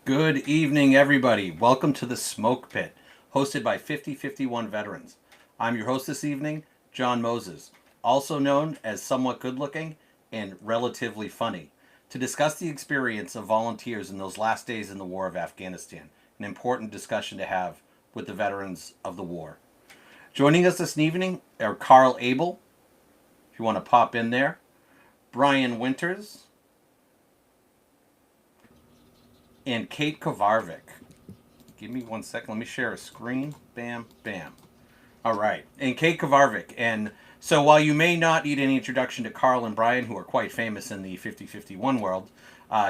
Good evening, everybody. Welcome to the Smoke Pit, hosted by 5051 veterans. I'm your host this evening, John Moses, also known as somewhat good looking and relatively funny, to discuss the experience of volunteers in those last days in the War of Afghanistan, an important discussion to have with the veterans of the war. Joining us this evening are Carl Abel, if you want to pop in there, Brian Winters, and Kate Kovarvik. Give me 1 second. Let me share a screen. Bam, bam. All right. And Kate Kovarvik. And so while you may not need any introduction to Carl and Brian, who are quite famous in the 5051 world,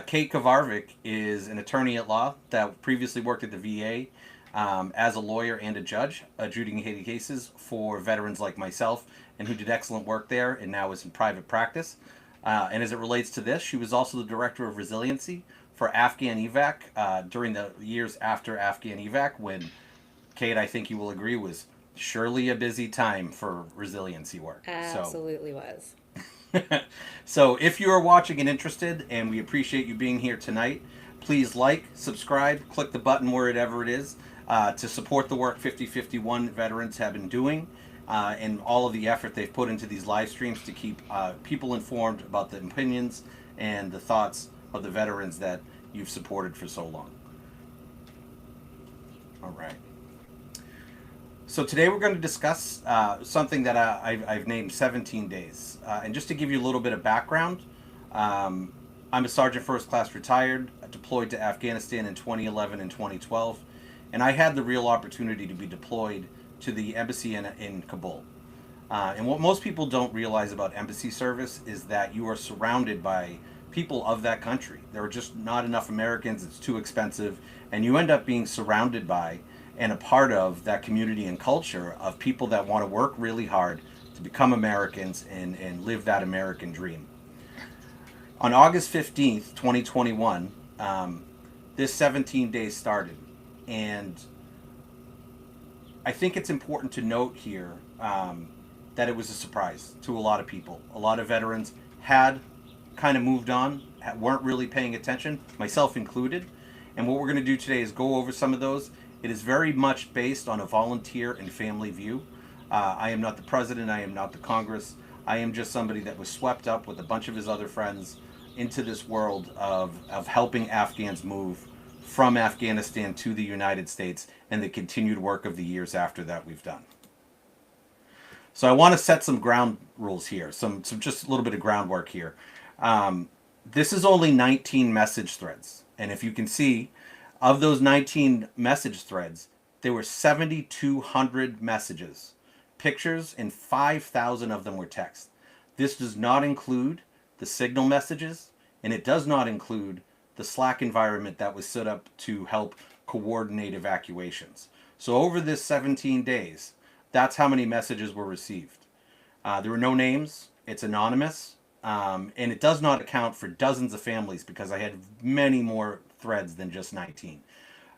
Kate Kovarvik is an attorney at law that previously worked at the VA as a lawyer and a judge, adjudicating cases for veterans like myself, and who did excellent work there and now is in private practice. And as it relates to this, she was also the director of resiliency for Afghan evac during the years after Afghan evac, when Kate, I think you will agree, was surely a busy time for resiliency work. Absolutely was. So if you are watching and interested, and we appreciate you being here tonight, please like, subscribe, click the button wherever it is to support the work 5051 veterans have been doing and all of the effort they've put into these live streams to keep people informed about the opinions and the thoughts of the veterans that you've supported for so long. All right. So today we're going to discuss something that I've named 17 Days. And just to give you a little bit of background, I'm a Sergeant First Class retired, deployed to Afghanistan in 2011 and 2012, and I had the real opportunity to be deployed to the embassy in Kabul. And what most people don't realize about embassy service is that you are surrounded by people of that country. There are just not enough Americans, it's too expensive, and you end up being surrounded by and a part of that community and culture of people that want to work really hard to become Americans and live that American dream. On August 15th, 2021, this 17 days started. And I think it's important to note here that it was a surprise to a lot of people. A lot of veterans had kind of moved on, weren't really paying attention, myself included. And what we're going to do today is go over some of those. It is very much based on a volunteer and family view. I am not the president, I am not the Congress. I am just somebody that was swept up with a bunch of his other friends into this world of helping Afghans move from Afghanistan to the United States and the continued work of the years after that we've done. So I want to set some ground rules here, some just a little bit of groundwork here. This is only 19 message threads. And if you can see, of those 19 message threads, there were 7,200 messages, pictures, and 5,000 of them were text. This does not include the signal messages, and it does not include the Slack environment that was set up to help coordinate evacuations. So over this 17 days, that's how many messages were received. There were no names. It's anonymous. And it does not account for dozens of families because I had many more threads than just 19.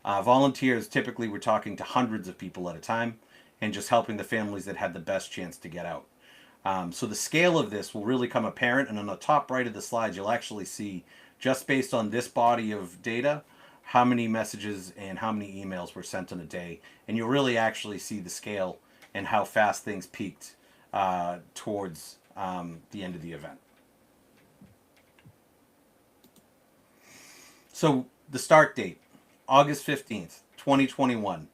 Volunteers, typically we're talking to hundreds of people at a time and just helping the families that had the best chance to get out. So the scale of this will really come apparent, and on the top right of the slides you'll actually see, just based on this body of data, how many messages and how many emails were sent in a day. And you'll really actually see the scale and how fast things peaked towards the end of the event. So the start date, August 15th, 2021.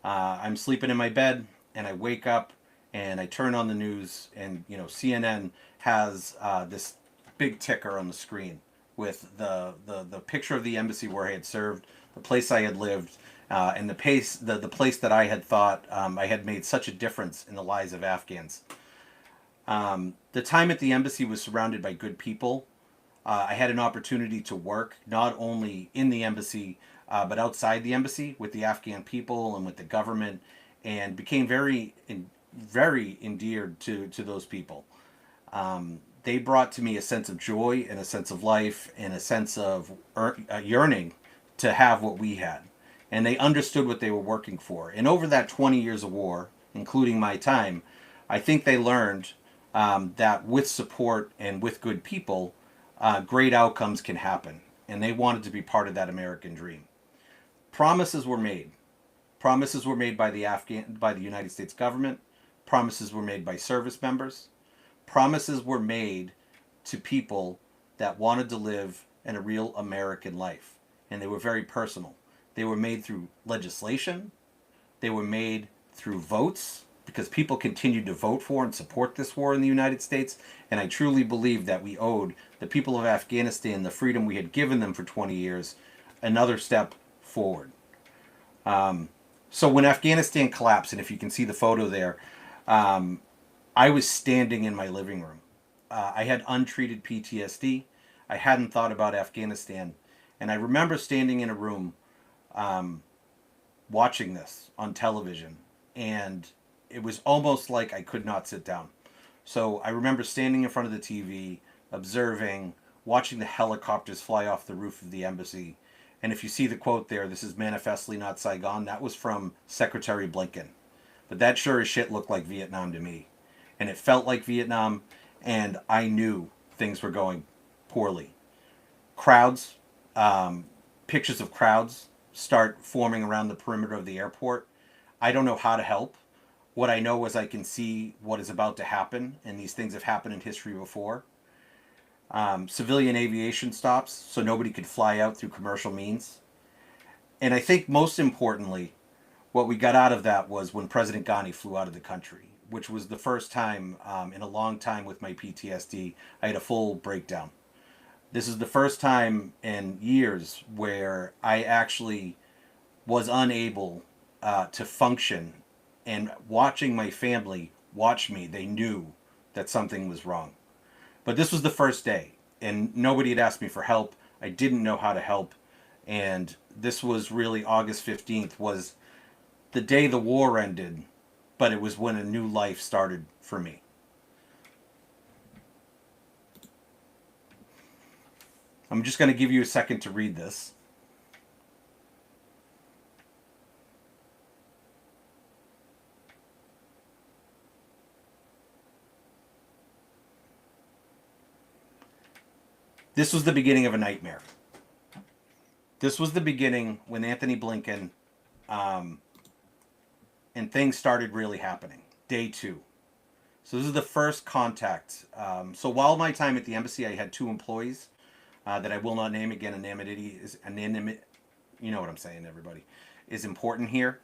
I'm sleeping in my bed and I wake up and I turn on the news, and CNN has this big ticker on the screen with the picture of the embassy where I had served, the place I had lived, and the place that I had thought I had made such a difference in the lives of Afghans. The time at the embassy was surrounded by good people. I had an opportunity to work not only in the embassy but outside the embassy with the Afghan people and with the government, and became very endeared to those people. They brought to me a sense of joy and a sense of life and a sense of yearning to have what we had. And they understood what they were working for. And over that 20 years of war, including my time, I think they learned that with support and with good people, great outcomes can happen. And they wanted to be part of that American dream. Promises were made. Promises were made by the United States government. Promises were made by service members. Promises were made to people that wanted to live in a real American life. And they were very personal. They were made through legislation. They were made through votes, because people continued to vote for and support this war in the United States. And I truly believe that we owed the people of Afghanistan the freedom we had given them for 20 years another step forward. So when Afghanistan collapsed, and if you can see the photo there, I was standing in my living room. I had untreated PTSD. I hadn't thought about Afghanistan. And I remember standing in a room watching this on television. And it was almost like I could not sit down. So I remember standing in front of the TV, observing, watching the helicopters fly off the roof of the embassy. And if you see the quote there, "This is manifestly not Saigon," that was from Secretary Blinken. But that sure as shit looked like Vietnam to me. And it felt like Vietnam, and I knew things were going poorly. Crowds, pictures of crowds start forming around the perimeter of the airport. I don't know how to help. What I know is I can see what is about to happen, and these things have happened in history before. Civilian aviation stops, so nobody could fly out through commercial means. And I think most importantly, what we got out of that was when President Ghani flew out of the country, which was the first time in a long time with my PTSD, I had a full breakdown. This is the first time in years where I actually was unable to function. And watching my family watch me, they knew that something was wrong. But this was the first day, and nobody had asked me for help. I didn't know how to help. And this was really August 15th was the day the war ended, but it was when a new life started for me. I'm just going to give you a second to read this. This was the beginning of a nightmare. This was the beginning when Anthony Blinken, and things started really happening. Day 2. So this is the first contact. So while my time at the embassy, I had 2 employees that I will not name again. Anonymity is you know what I'm saying, everybody, is important here.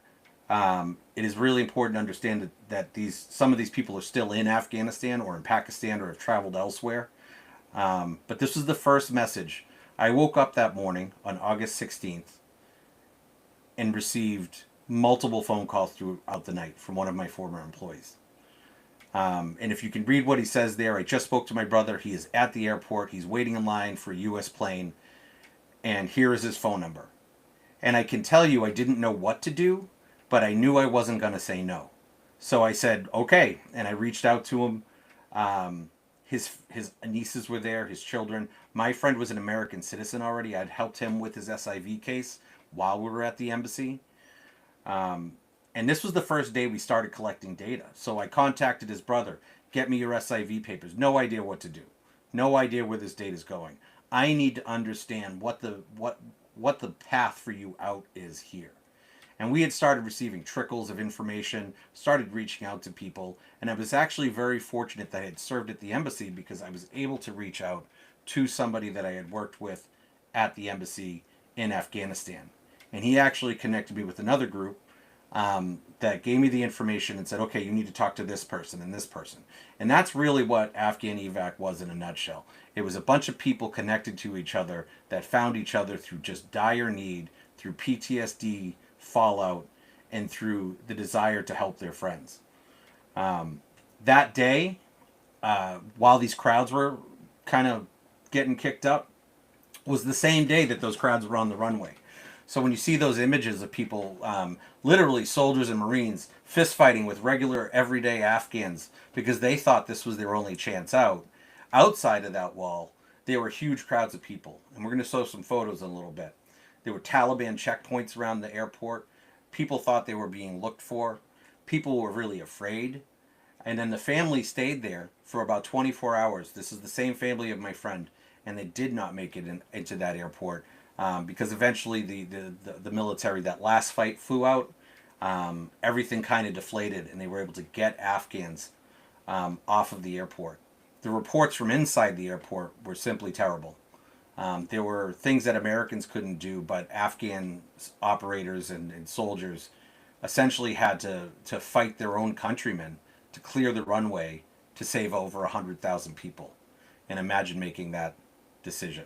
It is really important to understand that some of these people are still in Afghanistan or in Pakistan or have traveled elsewhere. But this was the first message. I woke up that morning on August 16th and received multiple phone calls throughout the night from one of my former employees. And if you can read what he says there, I just spoke to my brother. He is at the airport. He's waiting in line for a U.S. plane. And here is his phone number. And I can tell you I didn't know what to do, but I knew I wasn't going to say no. So I said, okay. And I reached out to him. His nieces were there, his children. My friend was an American citizen already. I'd helped him with his SIV case while we were at the embassy. And this was the first day we started collecting data. So I contacted his brother, "Get me your SIV papers." No idea what to do. No idea where this data is going. I need to understand what the path for you out is here. And we had started receiving trickles of information, started reaching out to people, and I was actually very fortunate that I had served at the embassy because I was able to reach out to somebody that I had worked with at the embassy in Afghanistan. And he actually connected me with another group that gave me the information and said, okay, you need to talk to this person and this person. And that's really what Afghan evac was in a nutshell. It was a bunch of people connected to each other that found each other through just dire need, through PTSD, fallout, and through the desire to help their friends. That day, while these crowds were kind of getting kicked up, was the same day that those crowds were on the runway. So when you see those images of people, literally soldiers and Marines, fist fighting with regular everyday Afghans because they thought this was their only chance out, outside of that wall, there were huge crowds of people. And we're going to show some photos in a little bit. There were Taliban checkpoints around the airport. People thought they were being looked for. People were really afraid. And then the family stayed there for about 24 hours. This is the same family of my friend. And they did not make it into that airport. because eventually the military, that last fight flew out. Everything kind of deflated, and they were able to get Afghans off of the airport. The reports from inside the airport were simply terrible. There were things that Americans couldn't do, but Afghan operators and soldiers essentially had to fight their own countrymen to clear the runway to save over 100,000 people. And imagine making that decision.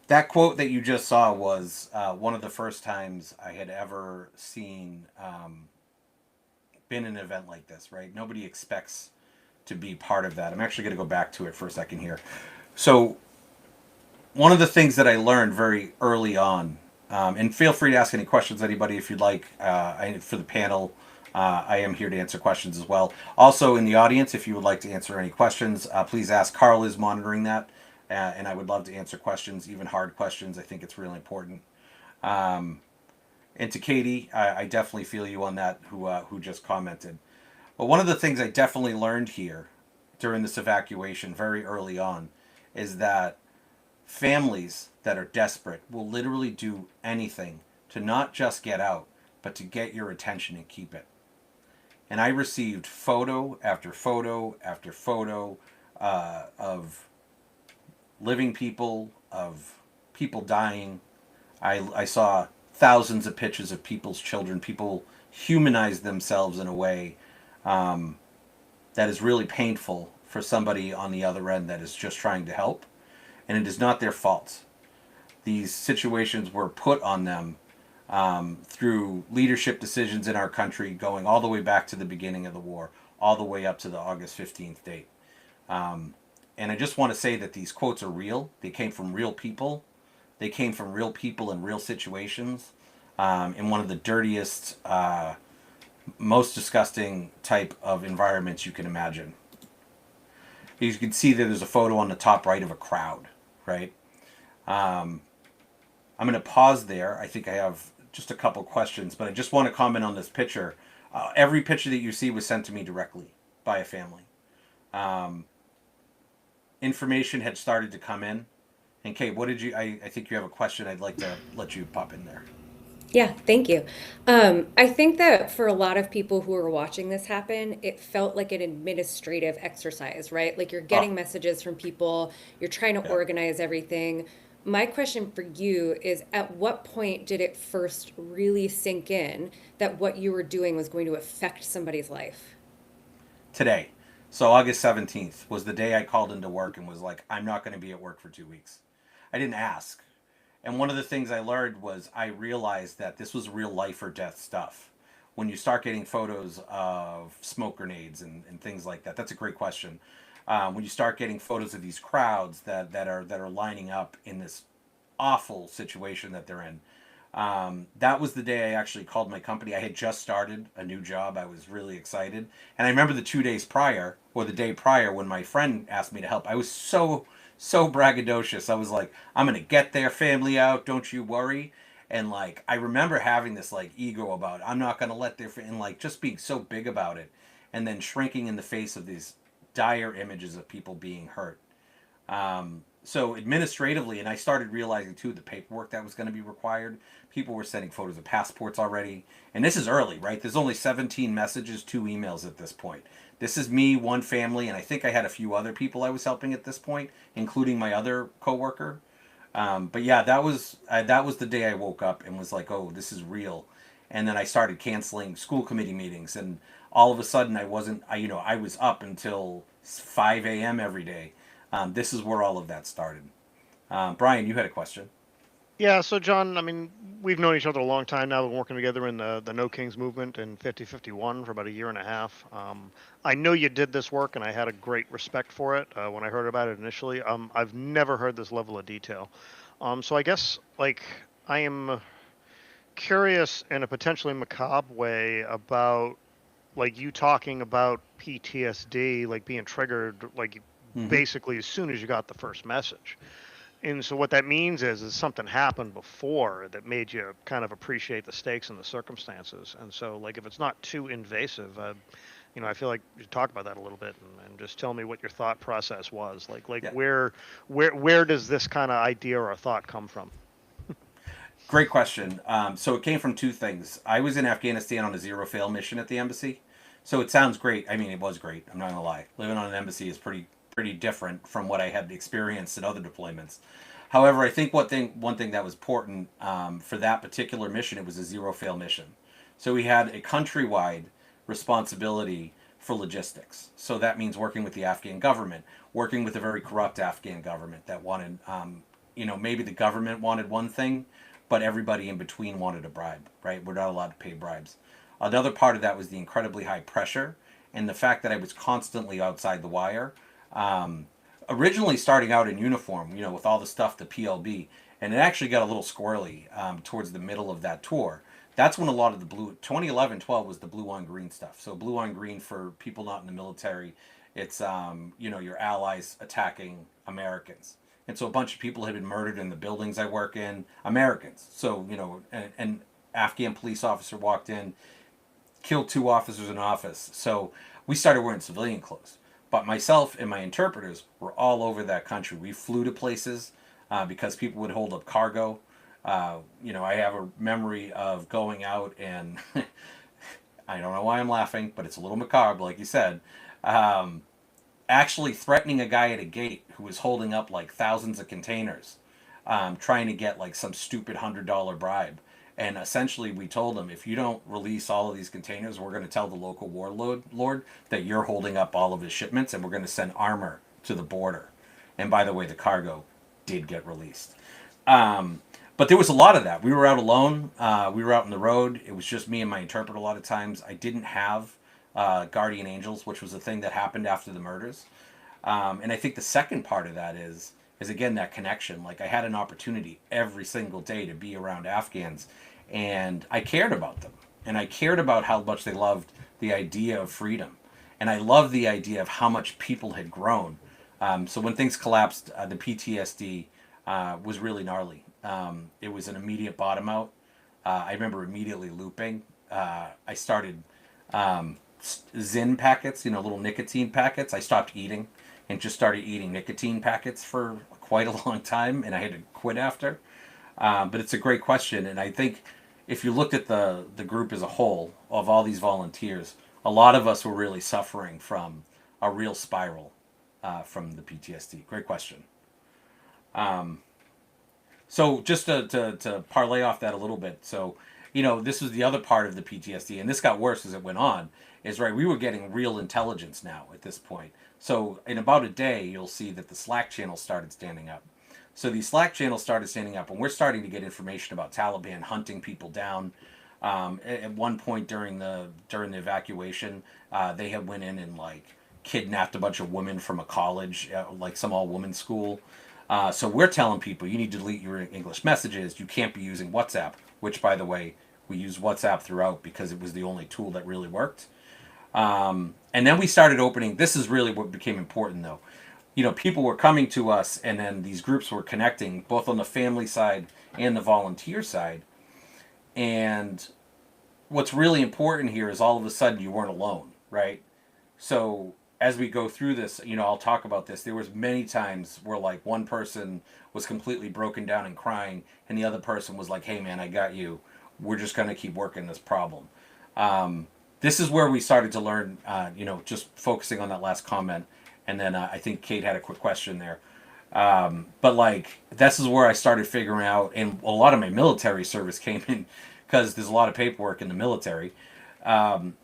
That quote that you just saw was one of the first times I had ever seen been in an event like this, right? Nobody expects to be part of that. I'm actually going to go back to it for a second here. So, one of the things that I learned very early on, and feel free to ask any questions, anybody, if you'd like, for the panel. I am here to answer questions as well. Also, in the audience, if you would like to answer any questions, please ask. Carl is monitoring that, and I would love to answer questions, even hard questions. I think it's really important. Um, and to Katie, I definitely feel you on that, who just commented. But one of the things I definitely learned here during this evacuation very early on is that families that are desperate will literally do anything to not just get out, but to get your attention and keep it. And I received photo after photo after photo of living people, of people dying. I saw thousands of pictures of people's children. People humanize themselves in a way um, that is really painful for somebody on the other end that is just trying to help. And it is not their fault. These situations were put on them through leadership decisions in our country, going all the way back to the beginning of the war, all the way up to the August 15th date. Um, and I just want to say that these quotes are real. They came from real people. They came from real people in real situations, in one of the dirtiest, most disgusting type of environments you can imagine. You can see that there's a photo on the top right of a crowd, right? Um, I'm going to pause there. I think I have just a couple questions, but I just want to comment on this picture. Every picture that you see was sent to me directly by a family. Um, Information had started to come in. And Kate, what did you? I think you have a question. I'd like to let you pop in there. Yeah, thank you. I think that for a lot of people who are watching this happen, it felt like an administrative exercise, right? Like you're Oh, getting messages from people, you're trying to yeah. organize everything. My question for you is at what point did it first really sink in that what you were doing was going to affect somebody's life? Today. So August 17th was the day I called into work and was like, I'm not going to be at work for 2 weeks. I didn't ask. And one of the things I learned was I realized that this was real life or death stuff. When you start getting photos of smoke grenades and things like that, that's a great question. When you start getting photos of these crowds that are lining up in this awful situation that they're in, that was the day I actually called my company. I had just started a new job. I was really excited. And I remember the 2 days prior, or the day prior, when my friend asked me to help, I was so braggadocious. I was like, I'm going to get their family out. Don't you worry. And like, I remember having this like ego about it. I'm not going to let and like just being so big about it. And then shrinking in the face of these dire images of people being hurt. So administratively, and I started realizing too the paperwork that was going to be required. People were sending photos of passports already, and this is early, right? There's only 17 messages, 2 emails at this point. This is me, one family, and I think I had a few other people I was helping at this point, including my other coworker. But yeah, that was the day I woke up and was like, oh, this is real. And then I started canceling school committee meetings, and all of a sudden I wasn't, I was up until 5 a.m. every day. This is where all of that started. Brian, you had a question. Yeah, so John, I mean, we've known each other a long time now. We've been working together in the No Kings movement in 5051 for about a year and a half. I know you did this work, and I had a great respect for it when I heard about it initially. I've never heard this level of detail. So I guess, like, I am curious in a potentially macabre way about, like, you talking about PTSD, like, being triggered, like, Mm-hmm. basically as soon as you got the first message. And so what that means is something happened before that made you kind of appreciate the stakes and the circumstances. And so, like, if it's not too invasive, I feel like you talk about that a little bit and just tell me what your thought process was. Like Yeah. where does this kind of idea or thought come from? Great question. So it came from two things. I was in Afghanistan on a zero fail mission at the embassy. So it sounds great. I mean, it was great. I'm not gonna lie. Living on an embassy is pretty different from what I had experienced in other deployments. However, I think one thing that was important for that particular mission, it was a zero fail mission. So we had a countrywide responsibility for logistics. So that means working with the Afghan government, working with a very corrupt Afghan government that wanted, maybe the government wanted one thing, but everybody in between wanted a bribe, right? We're not allowed to pay bribes. Another part of that was the incredibly high pressure and the fact that I was constantly outside the wire. Um, Originally starting out in uniform, with all the stuff, the PLB, and it actually got a little squirrely towards the middle of that tour. That's when a lot of the 2011, 12 was the blue on green stuff. So blue on green, for people not in the military, it's your allies attacking Americans. And so a bunch of people had been murdered in the buildings I work in, Americans. So, an Afghan police officer walked in, killed two officers in office. So we started wearing civilian clothes. But myself and my interpreters were all over that country. We flew to places because people would hold up cargo. I have a memory of going out and I don't know why I'm laughing, but it's a little macabre, like you said. Um, Actually threatening a guy at a gate who was holding up like thousands of containers, trying to get like some stupid $100 bribe. And essentially, we told him, if you don't release all of these containers, we're going to tell the local warlord lord that you're holding up all of his shipments, and we're going to send armor to the border. And by the way, the cargo did get released. But there was a lot of that. We were out alone. We were out on the road. It was just me and my interpreter a lot of times. I didn't have guardian angels, which was the thing that happened after the murders. And I think the second part of that is again that connection. Like I had an opportunity every single day to be around Afghans, and I cared about them, and I cared about how much they loved the idea of freedom, and I loved the idea of how much people had grown. So when things collapsed, the PTSD was really gnarly. It was an immediate bottom out. I remember immediately looping. I started Zyn packets, little nicotine packets. I stopped eating and just started eating nicotine packets for quite a long time, and I had to quit after. But it's a great question, and I think if you looked at the group as a whole of all these volunteers, a lot of us were really suffering from a real spiral from the PTSD. Great question. So just to parlay off that a little bit, so this was the other part of the PTSD, and this got worse as it went on. Is right, we were getting real intelligence now at this point. So in about a day, you'll see that the Slack channel started standing up. So these Slack channels started standing up, and we're starting to get information about Taliban hunting people down. At one point during the evacuation, they had went in and like kidnapped a bunch of women from a college, like some all women's school. So we're telling people you need to delete your English messages. You can't be using WhatsApp, which by the way we used WhatsApp throughout because it was the only tool that really worked. And then we started opening. This is really what became important, though. People were coming to us, and then these groups were connecting, both on the family side and the volunteer side. And what's really important here is all of a sudden you weren't alone, right? So as we go through this, I'll talk about this. There was many times where like one person was completely broken down and crying, and the other person was like, "Hey, man, I got you. We're just gonna keep working this problem." This is where we started to learn, just focusing on that last comment. And then I think Kate had a quick question there. But like, this is where I started figuring out, and a lot of my military service came in because there's a lot of paperwork in the military.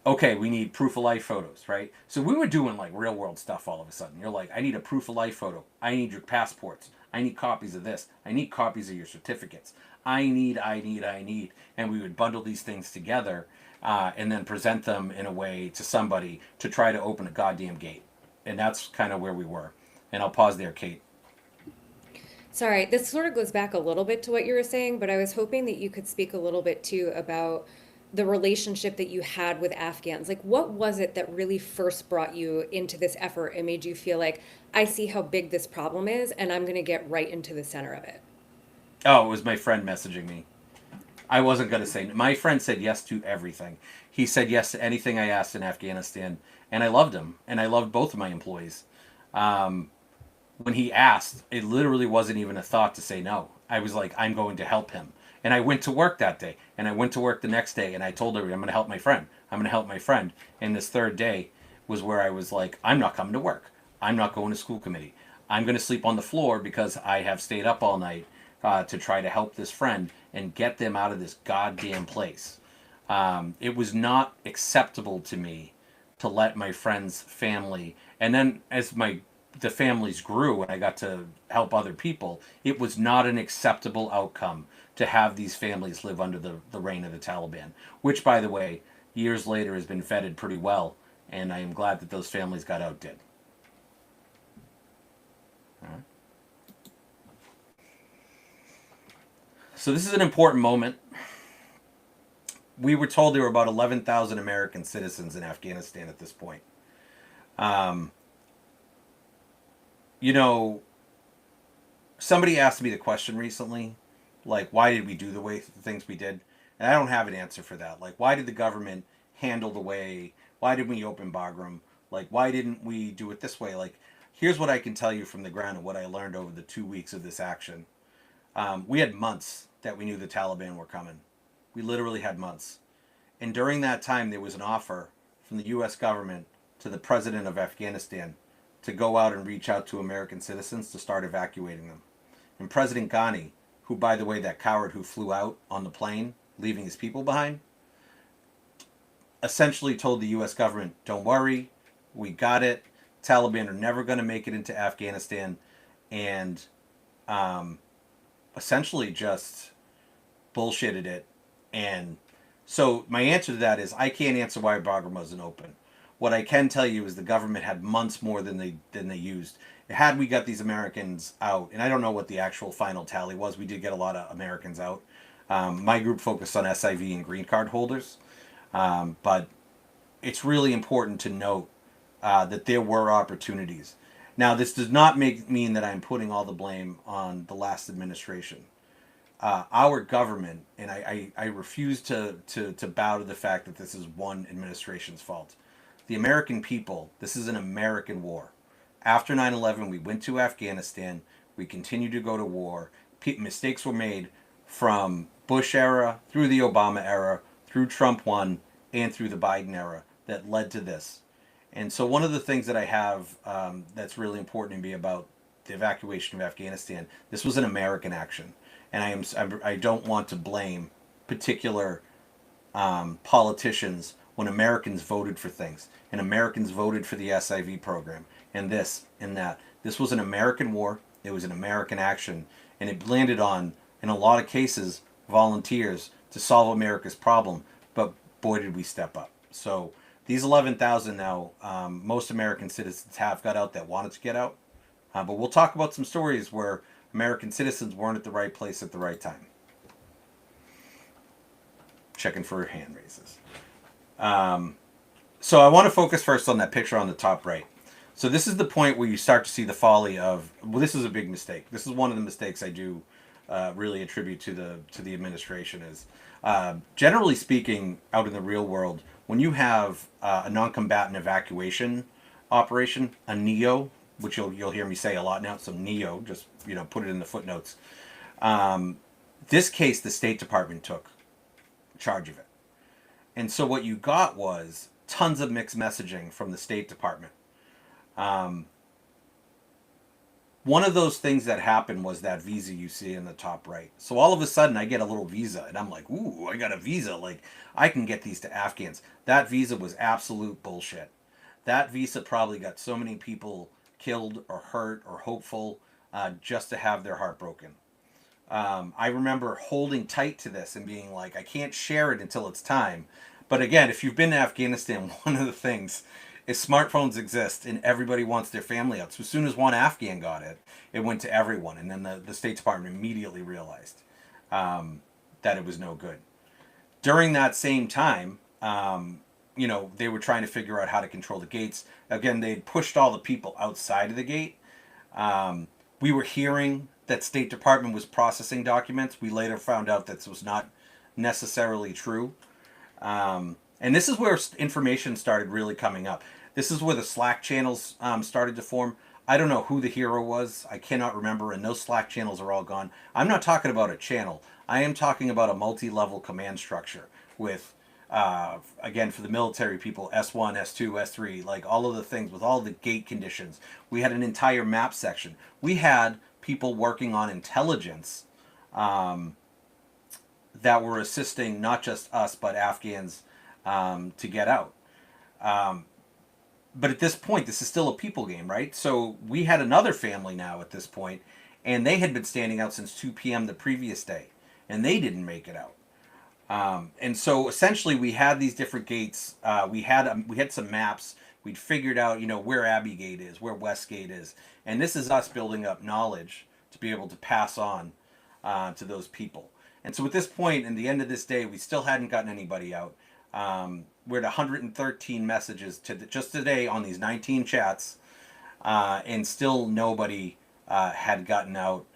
Okay, we need proof of life photos, right? So we were doing like real world stuff all of a sudden. You're like, I need a proof of life photo. I need your passports. I need copies of this. I need copies of your certificates. I need. And we would bundle these things together and then present them in a way to somebody to try to open a goddamn gate. And that's kind of where we were. And I'll pause there, Kate. Sorry, this sort of goes back a little bit to what you were saying, but I was hoping that you could speak a little bit too about the relationship that you had with Afghans. Like, what was it that really first brought you into this effort and made you feel like, I see how big this problem is, and I'm going to get right into the center of it? Oh, it was my friend messaging me. I wasn't going to say. My friend said yes to everything. He said yes to anything I asked in Afghanistan, and I loved him, and I loved both of my employees. Um, when he asked, it literally wasn't even a thought to say no. I was like, I'm going to help him. And I went to work that day, and I went to work the next day, and I told everybody, I'm going to help my friend. I'm going to help my friend. And this third day was where I was like, I'm not coming to work. I'm not going to school committee. I'm going to sleep on the floor because I have stayed up all night to try to help this friend and get them out of this goddamn place. It was not acceptable to me to let my friend's family, and then as the families grew and I got to help other people, it was not an acceptable outcome to have these families live under the reign of the Taliban, which, by the way, years later has been vetted pretty well, and I am glad that those families got outdid. All right. So this is an important moment. We were told there were about 11,000 American citizens in Afghanistan at this point. Um, you know, somebody asked me the question recently, like, why did we do the things we did? And I don't have an answer for that. Like, why did the government handle the way? Why did we open Bagram? Like, why didn't we do it this way? Like, here's what I can tell you from the ground and what I learned over the 2 weeks of this action. We had months that we knew the Taliban were coming. We literally had months. And during that time, there was an offer from the U.S. government to the president of Afghanistan to go out and reach out to American citizens to start evacuating them. And President Ghani, who, by the way, that coward who flew out on the plane, leaving his people behind, essentially told the U.S. government, don't worry, we got it. Taliban are never going to make it into Afghanistan. And essentially just bullshitted it. And so my answer to that is I can't answer why Bagram wasn't open. What I can tell you is the government had months more than they used. Had we got these Americans out, and I don't know what the actual final tally was, we did get a lot of Americans out. My group focused on SIV and green card holders, but it's really important to note that there were opportunities. Now, this does not mean that I'm putting all the blame on the last administration. Our government, and I refuse to bow to the fact that this is one administration's fault. The American people, this is an American war. After 9/11, we went to Afghanistan. We continued to go to war. Mistakes were made from Bush era, through the Obama era, through Trump 1, and through the Biden era that led to this. And so one of the things that I have that's really important to me about the evacuation of Afghanistan, this was an American action. And I don't want to blame particular politicians when Americans voted for things. And Americans voted for the SIV program and this and that. This was an American war. It was an American action. And it landed on, in a lot of cases, volunteers to solve America's problem. But boy, did we step up. So these 11,000 now, most American citizens have got out that wanted to get out. But we'll talk about some stories where American citizens weren't at the right place at the right time. Checking for hand raises. So I want to focus first on that picture on the top right. So this is the point where you start to see the folly of, well, this is a big mistake. This is one of the mistakes I do really attribute to the administration is, generally speaking, out in the real world, when you have a non-combatant evacuation operation, a NEO, which you'll hear me say a lot now, so NEO, just put it in the footnotes. This case, the State Department took charge of it. And so what you got was tons of mixed messaging from the State Department. One of those things that happened was that visa you see in the top right. So all of a sudden I get a little visa and I'm like, ooh, I got a visa. Like, I can get these to Afghans. That visa was absolute bullshit. That visa probably got so many people killed or hurt or hopeful just to have their heart broken. I remember holding tight to this and being like, I can't share it until it's time. But again, if you've been to Afghanistan, one of the things is smartphones exist and everybody wants their family out. So as soon as one Afghan got it, it went to everyone. And then the State Department immediately realized that it was no good. During that same time, they were trying to figure out how to control the gates. Again, they pushed all the people outside of the gate. Um, we were hearing that State Department was processing documents. We later found out that this was not necessarily true. And this is where information started really coming up. This is where the Slack channels started to form. I don't know who the hero was. I cannot remember, and those Slack channels are all gone. I'm not talking about a channel. I am talking about a multi-level command structure with, again, for the military people, S1, S2, S3, like all of the things with all the gate conditions. We had an entire map section. We had people working on intelligence that were assisting not just us, but Afghans to get out. But at this point, this is still a people game, right? So we had another family now at this point, and they had been standing out since 2 p.m. the previous day, and they didn't make it out. And so essentially, we had these different gates. We had some maps. We'd figured out, where Abbey Gate is, where Westgate is, and this is us building up knowledge to be able to pass on to those people. And so at this point, in the end of this day, we still hadn't gotten anybody out. We're at 113 messages just today on these 19 chats, and still nobody had gotten out.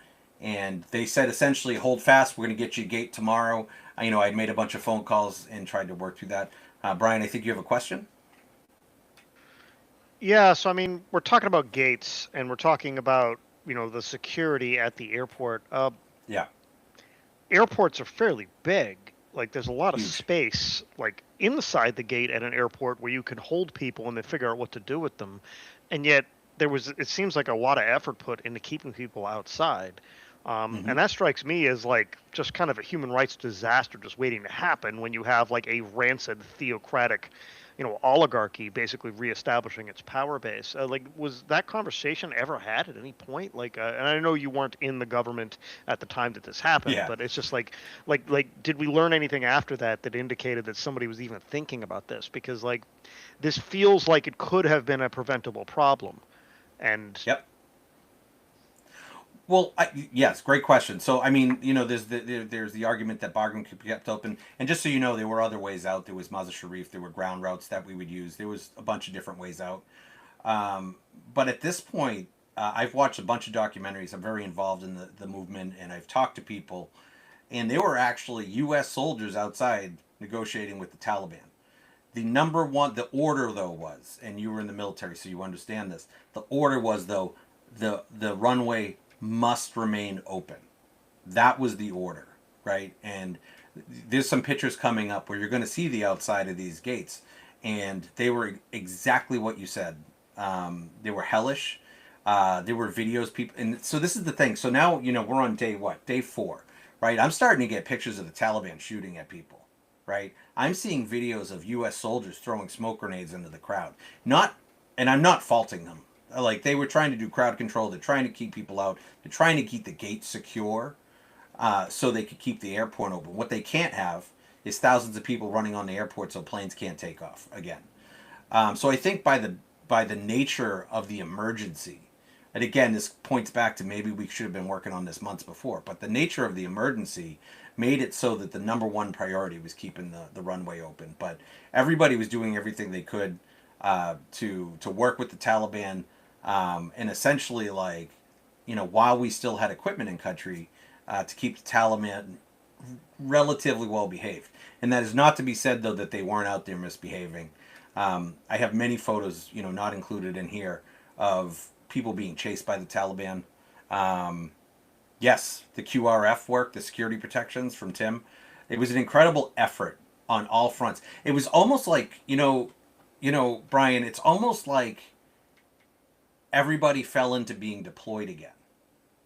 And they said essentially, hold fast, we're going to get you a gate tomorrow. I made a bunch of phone calls and tried to work through that. Brian, I think you have a question? Yeah, so I mean, we're talking about gates, and we're talking about the security at the airport. Yeah. Airports are fairly big. Like, there's a lot of Huge. space, like inside the gate at an airport, where you can hold people and then figure out what to do with them. And yet, it seems like a lot of effort put into keeping people outside. Mm-hmm. And that strikes me as like just kind of a human rights disaster just waiting to happen when you have like a rancid theocratic, oligarchy basically reestablishing its power base. Like, was that conversation ever had at any point? Like, and I know you weren't in the government at the time that this happened, Yeah. but it's just like, did we learn anything after that that indicated that somebody was even thinking about this? Because like, this feels like it could have been a preventable problem, and Yep. Well, yes, great question. So, I mean, there's the argument that Bagram could be kept open, and just so you know, there were other ways out. There was Mazar Sharif. There were ground routes that we would use. There was a bunch of different ways out. But at this point, I've watched a bunch of documentaries. I'm very involved in the movement, and I've talked to people, and there were actually U.S. soldiers outside negotiating with the Taliban. The order though was, and you were in the military, so you understand this. The order was though, the runway must remain open. That was the order, right? And there's some pictures coming up where you're going to see the outside of these gates, and they were exactly what you said. They were hellish. There were videos, people, and so this is the thing. So now we're on day 4, right? I'm starting to get pictures of the Taliban shooting at people, right? I'm seeing videos of U.S. soldiers throwing smoke grenades into the crowd. And I'm not faulting them. Like, they were trying to do crowd control. They're trying to keep people out. They're trying to keep the gates secure, so they could keep the airport open. What they can't have is thousands of people running on the airport so planes can't take off again. So I think by the nature of the emergency, and again, this points back to maybe we should have been working on this months before, but the nature of the emergency made it so that the number one priority was keeping the runway open. But everybody was doing everything they could to work with the Taliban, and essentially, like, while we still had equipment in country, to keep the Taliban relatively well behaved. And that is not to be said, though, that they weren't out there misbehaving. I have many photos, not included in here, of people being chased by the Taliban. Yes, the QRF work, the security protections from Tim. It was an incredible effort on all fronts. It was almost like, Brian, it's almost like everybody fell into being deployed again,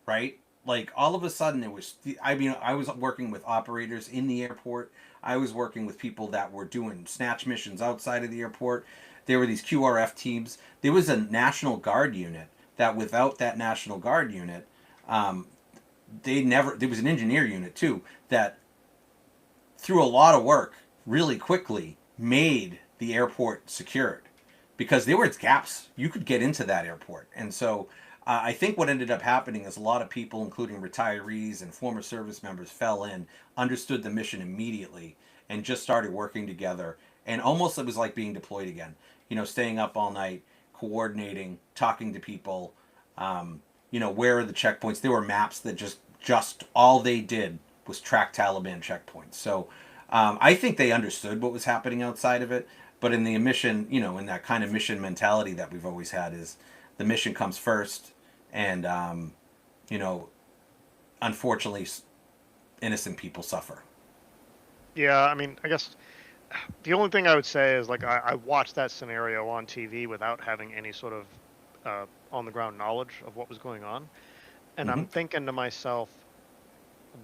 right? Like, all of a sudden I was working with operators in the airport. I was working with people that were doing snatch missions outside of the airport. There were these QRF teams. There was a National Guard unit that, without that National Guard unit, there was an engineer unit too that, through a lot of work, really quickly made the airport secured, because there were gaps. You could get into that airport. And so I think what ended up happening is a lot of people, including retirees and former service members, fell in, understood the mission immediately, and just started working together. And almost it was like being deployed again. Staying up all night, coordinating, talking to people. Where are the checkpoints? There were maps that just all they did was track Taliban checkpoints. So I think they understood what was happening outside of it. But in the mission, in that kind of mission mentality that we've always had, is the mission comes first, and you know, unfortunately, innocent people suffer. Yeah, I mean, I guess the only thing I would say is like I watched that scenario on TV without having any sort of on the ground knowledge of what was going on. And Hmm. I'm thinking to myself,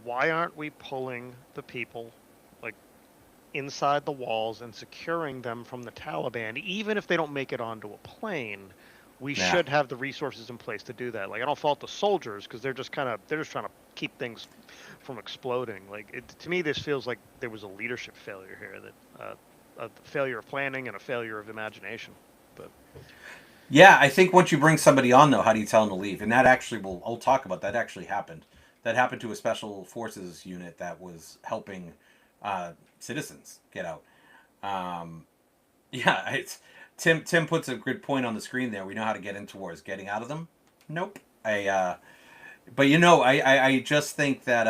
why aren't we pulling the people like inside the walls and securing them from the Taliban, even if they don't make it onto a plane? We Yeah. should have the resources in place to do that. Like I don't fault the soldiers because they're just trying to keep things from exploding. To me, this feels like there was a leadership failure here, that a failure of planning and a failure of imagination. But Yeah, I think once you bring somebody on, though, how do you tell them to leave? And that actually I'll talk about that. Actually happened. That happened to a special forces unit that was helping citizens get out. Um, yeah, it's Tim puts a good point on the screen there. We know how to get into wars. Getting out of them, nope. But I just think that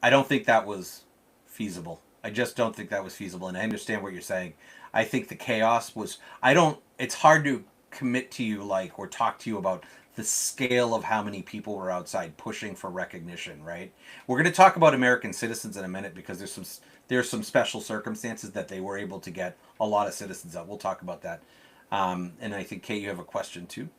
I don't think that was feasible. I just don't think that was feasible, and I understand what you're saying. I think the chaos was. I don't. It's hard to commit to you or talk to you about the scale of how many people were outside pushing for recognition. Right. We're going to talk about American citizens in a minute because there's some special circumstances that they were able to get a lot of citizens out. We'll talk about that. And I think Kate, you have a question too.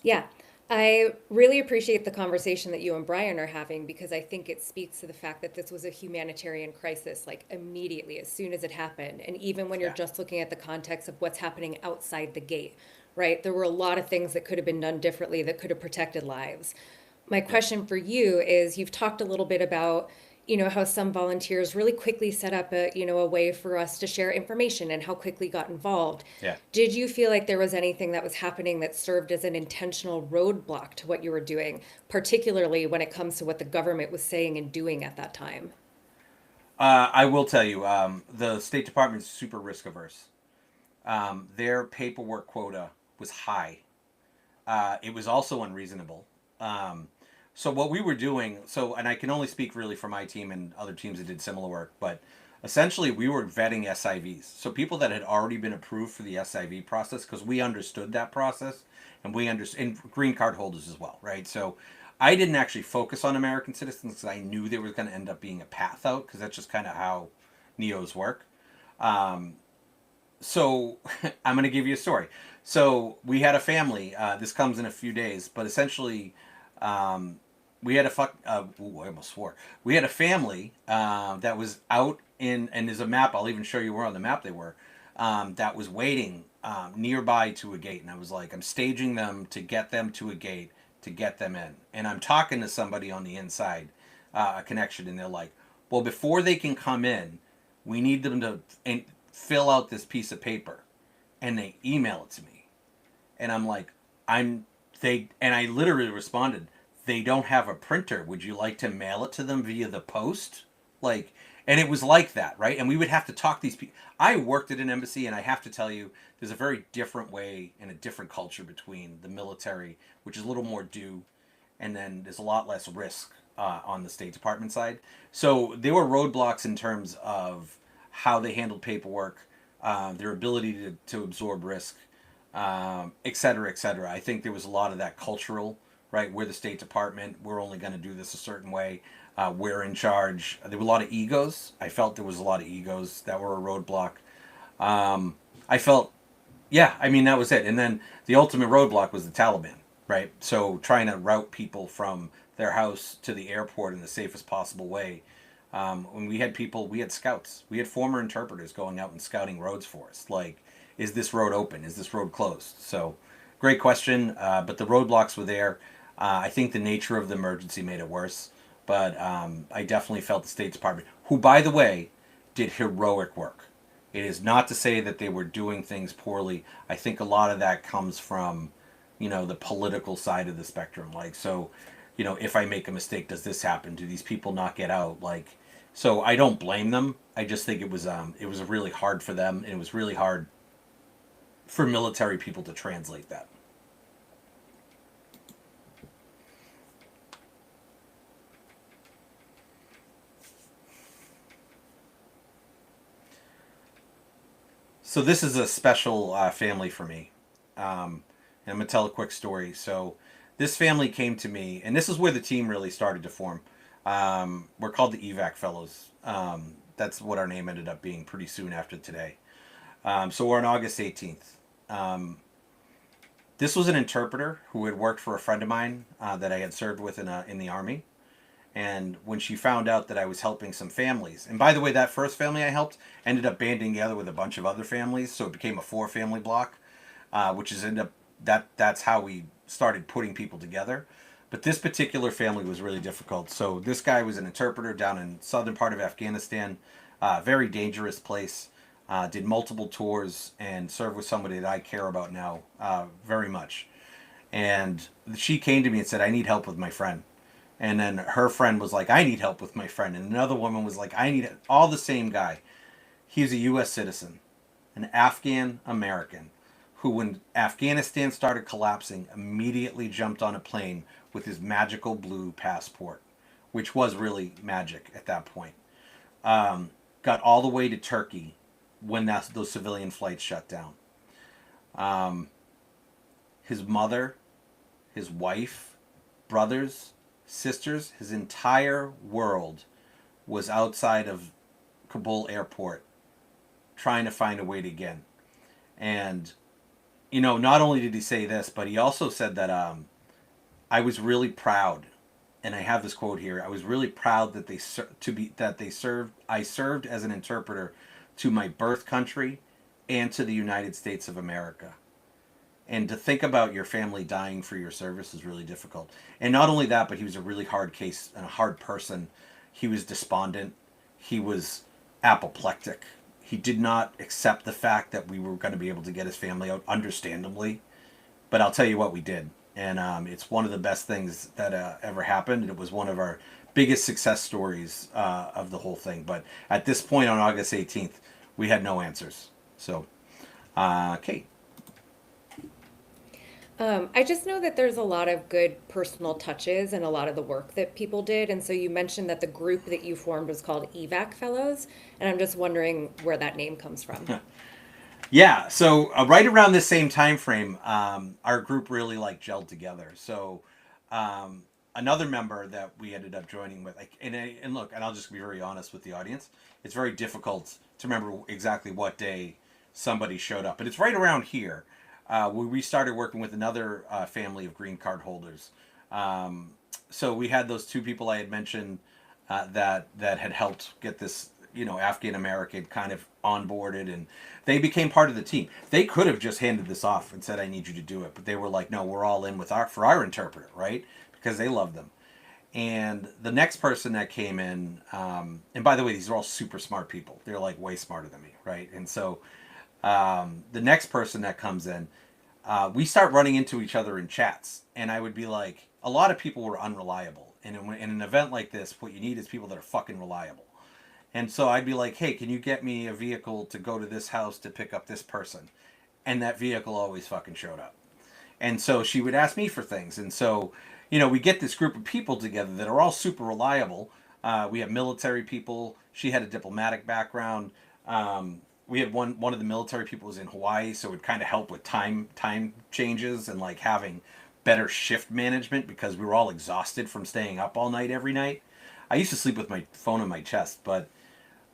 Yeah, I really appreciate the conversation that you and Brian are having because I think it speaks to the fact that this was a humanitarian crisis, like immediately as soon as it happened. And even when you're Yeah. just looking at the context of what's happening outside the gate, right? There were a lot of things that could have been done differently that could have protected lives. My Yep. question for you is you've talked a little bit about how some volunteers really quickly set up a way for us to share information and how quickly got involved. Yeah. Did you feel like there was anything that was happening that served as an intentional roadblock to what you were doing, particularly when it comes to what the government was saying and doing at that time? I will tell you, the State Department is super risk averse. Their paperwork quota was high. It was also unreasonable. So what we were doing, and I can only speak really for my team and other teams that did similar work, but essentially we were vetting SIVs. So people that had already been approved for the SIV process, because we understood that process, and we understand green card holders as well, right? So I didn't actually focus on American citizens because I knew there was going to end up being a path out, because that's just kind of how NEOs work. Um, so I'm going to give you a story. So we had a family. This comes in a few days, but essentially, um, we had a fuck. Ooh, I almost swore. We had a family that was out in, and there's a map. I'll even show you where on the map they were. That was waiting nearby to a gate, and I was like, I'm staging them to get them to a gate to get them in, and I'm talking to somebody on the inside, a connection, and they're like, well, before they can come in, we need them to fill out this piece of paper, and they email it to me, and I'm like, and I literally responded, they don't have a printer, would you like to mail it to them via the post? like and it was like that, right? And we would have to talk these people. I worked at an embassy, and I have to tell you, there's a very different way and a different culture between the military, which is a little more due, and then there's a lot less risk on the State Department side. So there were roadblocks in terms of how they handled paperwork, their ability to absorb risk, et cetera, et cetera. I think there was a lot of that cultural, right? We're the State Department. We're only going to do this a certain way. We're in charge. There were a lot of egos. I felt there was a lot of egos that were a roadblock. I felt, yeah, I mean, that was it. And then the ultimate roadblock was the Taliban, right? So trying to route people from their house to the airport in the safest possible way. When we had people, we had scouts, we had former interpreters going out and scouting roads for us. Like, is this road open? Is this road closed? So, great question. But the roadblocks were there. I think the nature of the emergency made it worse. But I definitely felt the State Department, who, by the way, did heroic work. It is not to say that they were doing things poorly. I think a lot of that comes from, the political side of the spectrum. Like, so, if I make a mistake, does this happen? Do these people not get out? Like, So I don't blame them. I just think it was really hard for them, and it was really hard for military people to translate that. So this is a special family for me. And I'm gonna tell a quick story. So this family came to me, and this is where the team really started to form. We're called the EVAC Fellows. That's what our name ended up being pretty soon after today. So we're on August 18th. This was an interpreter who had worked for a friend of mine that I had served with in the Army. And when she found out that I was helping some families, and by the way, that first family I helped ended up banding together with a bunch of other families, so it became a 4-family block, which is end up that's how we started putting people together. But this particular family was really difficult. So this guy was an interpreter down in southern part of Afghanistan, very dangerous place. Did multiple tours and served with somebody that I care about now very much. And she came to me and said, "I need help with my friend." And then her friend was like, "I need help with my friend." And another woman was like, "I need it." All the same guy. He's a U.S. citizen, an Afghan American, who, when Afghanistan started collapsing, immediately jumped on a plane with his magical blue passport, which was really magic at that point. Got all the way to Turkey when those civilian flights shut down. His mother, his wife, brothers, sisters, his entire world was outside of Kabul airport trying to find a way to get in. And, not only did he say this, but he also said that I was really proud, and I have this quote here. I was really proud that I served as an interpreter to my birth country and to the United States of America. And to think about your family dying for your service is really difficult. And not only that, but he was a really hard case and a hard person. He was despondent. He was apoplectic. He did not accept the fact that we were going to be able to get his family out, understandably. But I'll tell you what, we did. And it's one of the best things that ever happened. It was one of our biggest success stories of the whole thing. But at this point on August 18th, we had no answers. So, Kate. I just know that there's a lot of good personal touches and a lot of the work that people did. And so you mentioned that the group that you formed was called EVAC Fellows. And I'm just wondering where that name comes from. Yeah, so right around this same time frame, our group really gelled together. So another member that we ended up joining with, and look, and I'll just be very honest with the audience, it's very difficult to remember exactly what day somebody showed up, but it's right around here where we started working with another family of green card holders. So we had those two people I had mentioned that had helped get this Afghan American kind of onboarded, and they became part of the team. They could have just handed this off and said, "I need you to do it," but they were like, "No, we're all in for our interpreter," right? Because they love them. And the next person that came in, and by the way, these are all super smart people. They're way smarter than me, right? And so the next person that comes in, we start running into each other in chats, and I would be like, a lot of people were unreliable, and in an event like this, what you need is people that are fucking reliable. And so I'd be like, "Hey, can you get me a vehicle to go to this house to pick up this person?" And that vehicle always fucking showed up. And so she would ask me for things. And so, we get this group of people together that are all super reliable. We have military people. She had a diplomatic background. We had one of the military people was in Hawaii, so it would kind of help with time changes and having better shift management because we were all exhausted from staying up all night every night. I used to sleep with my phone on my chest, but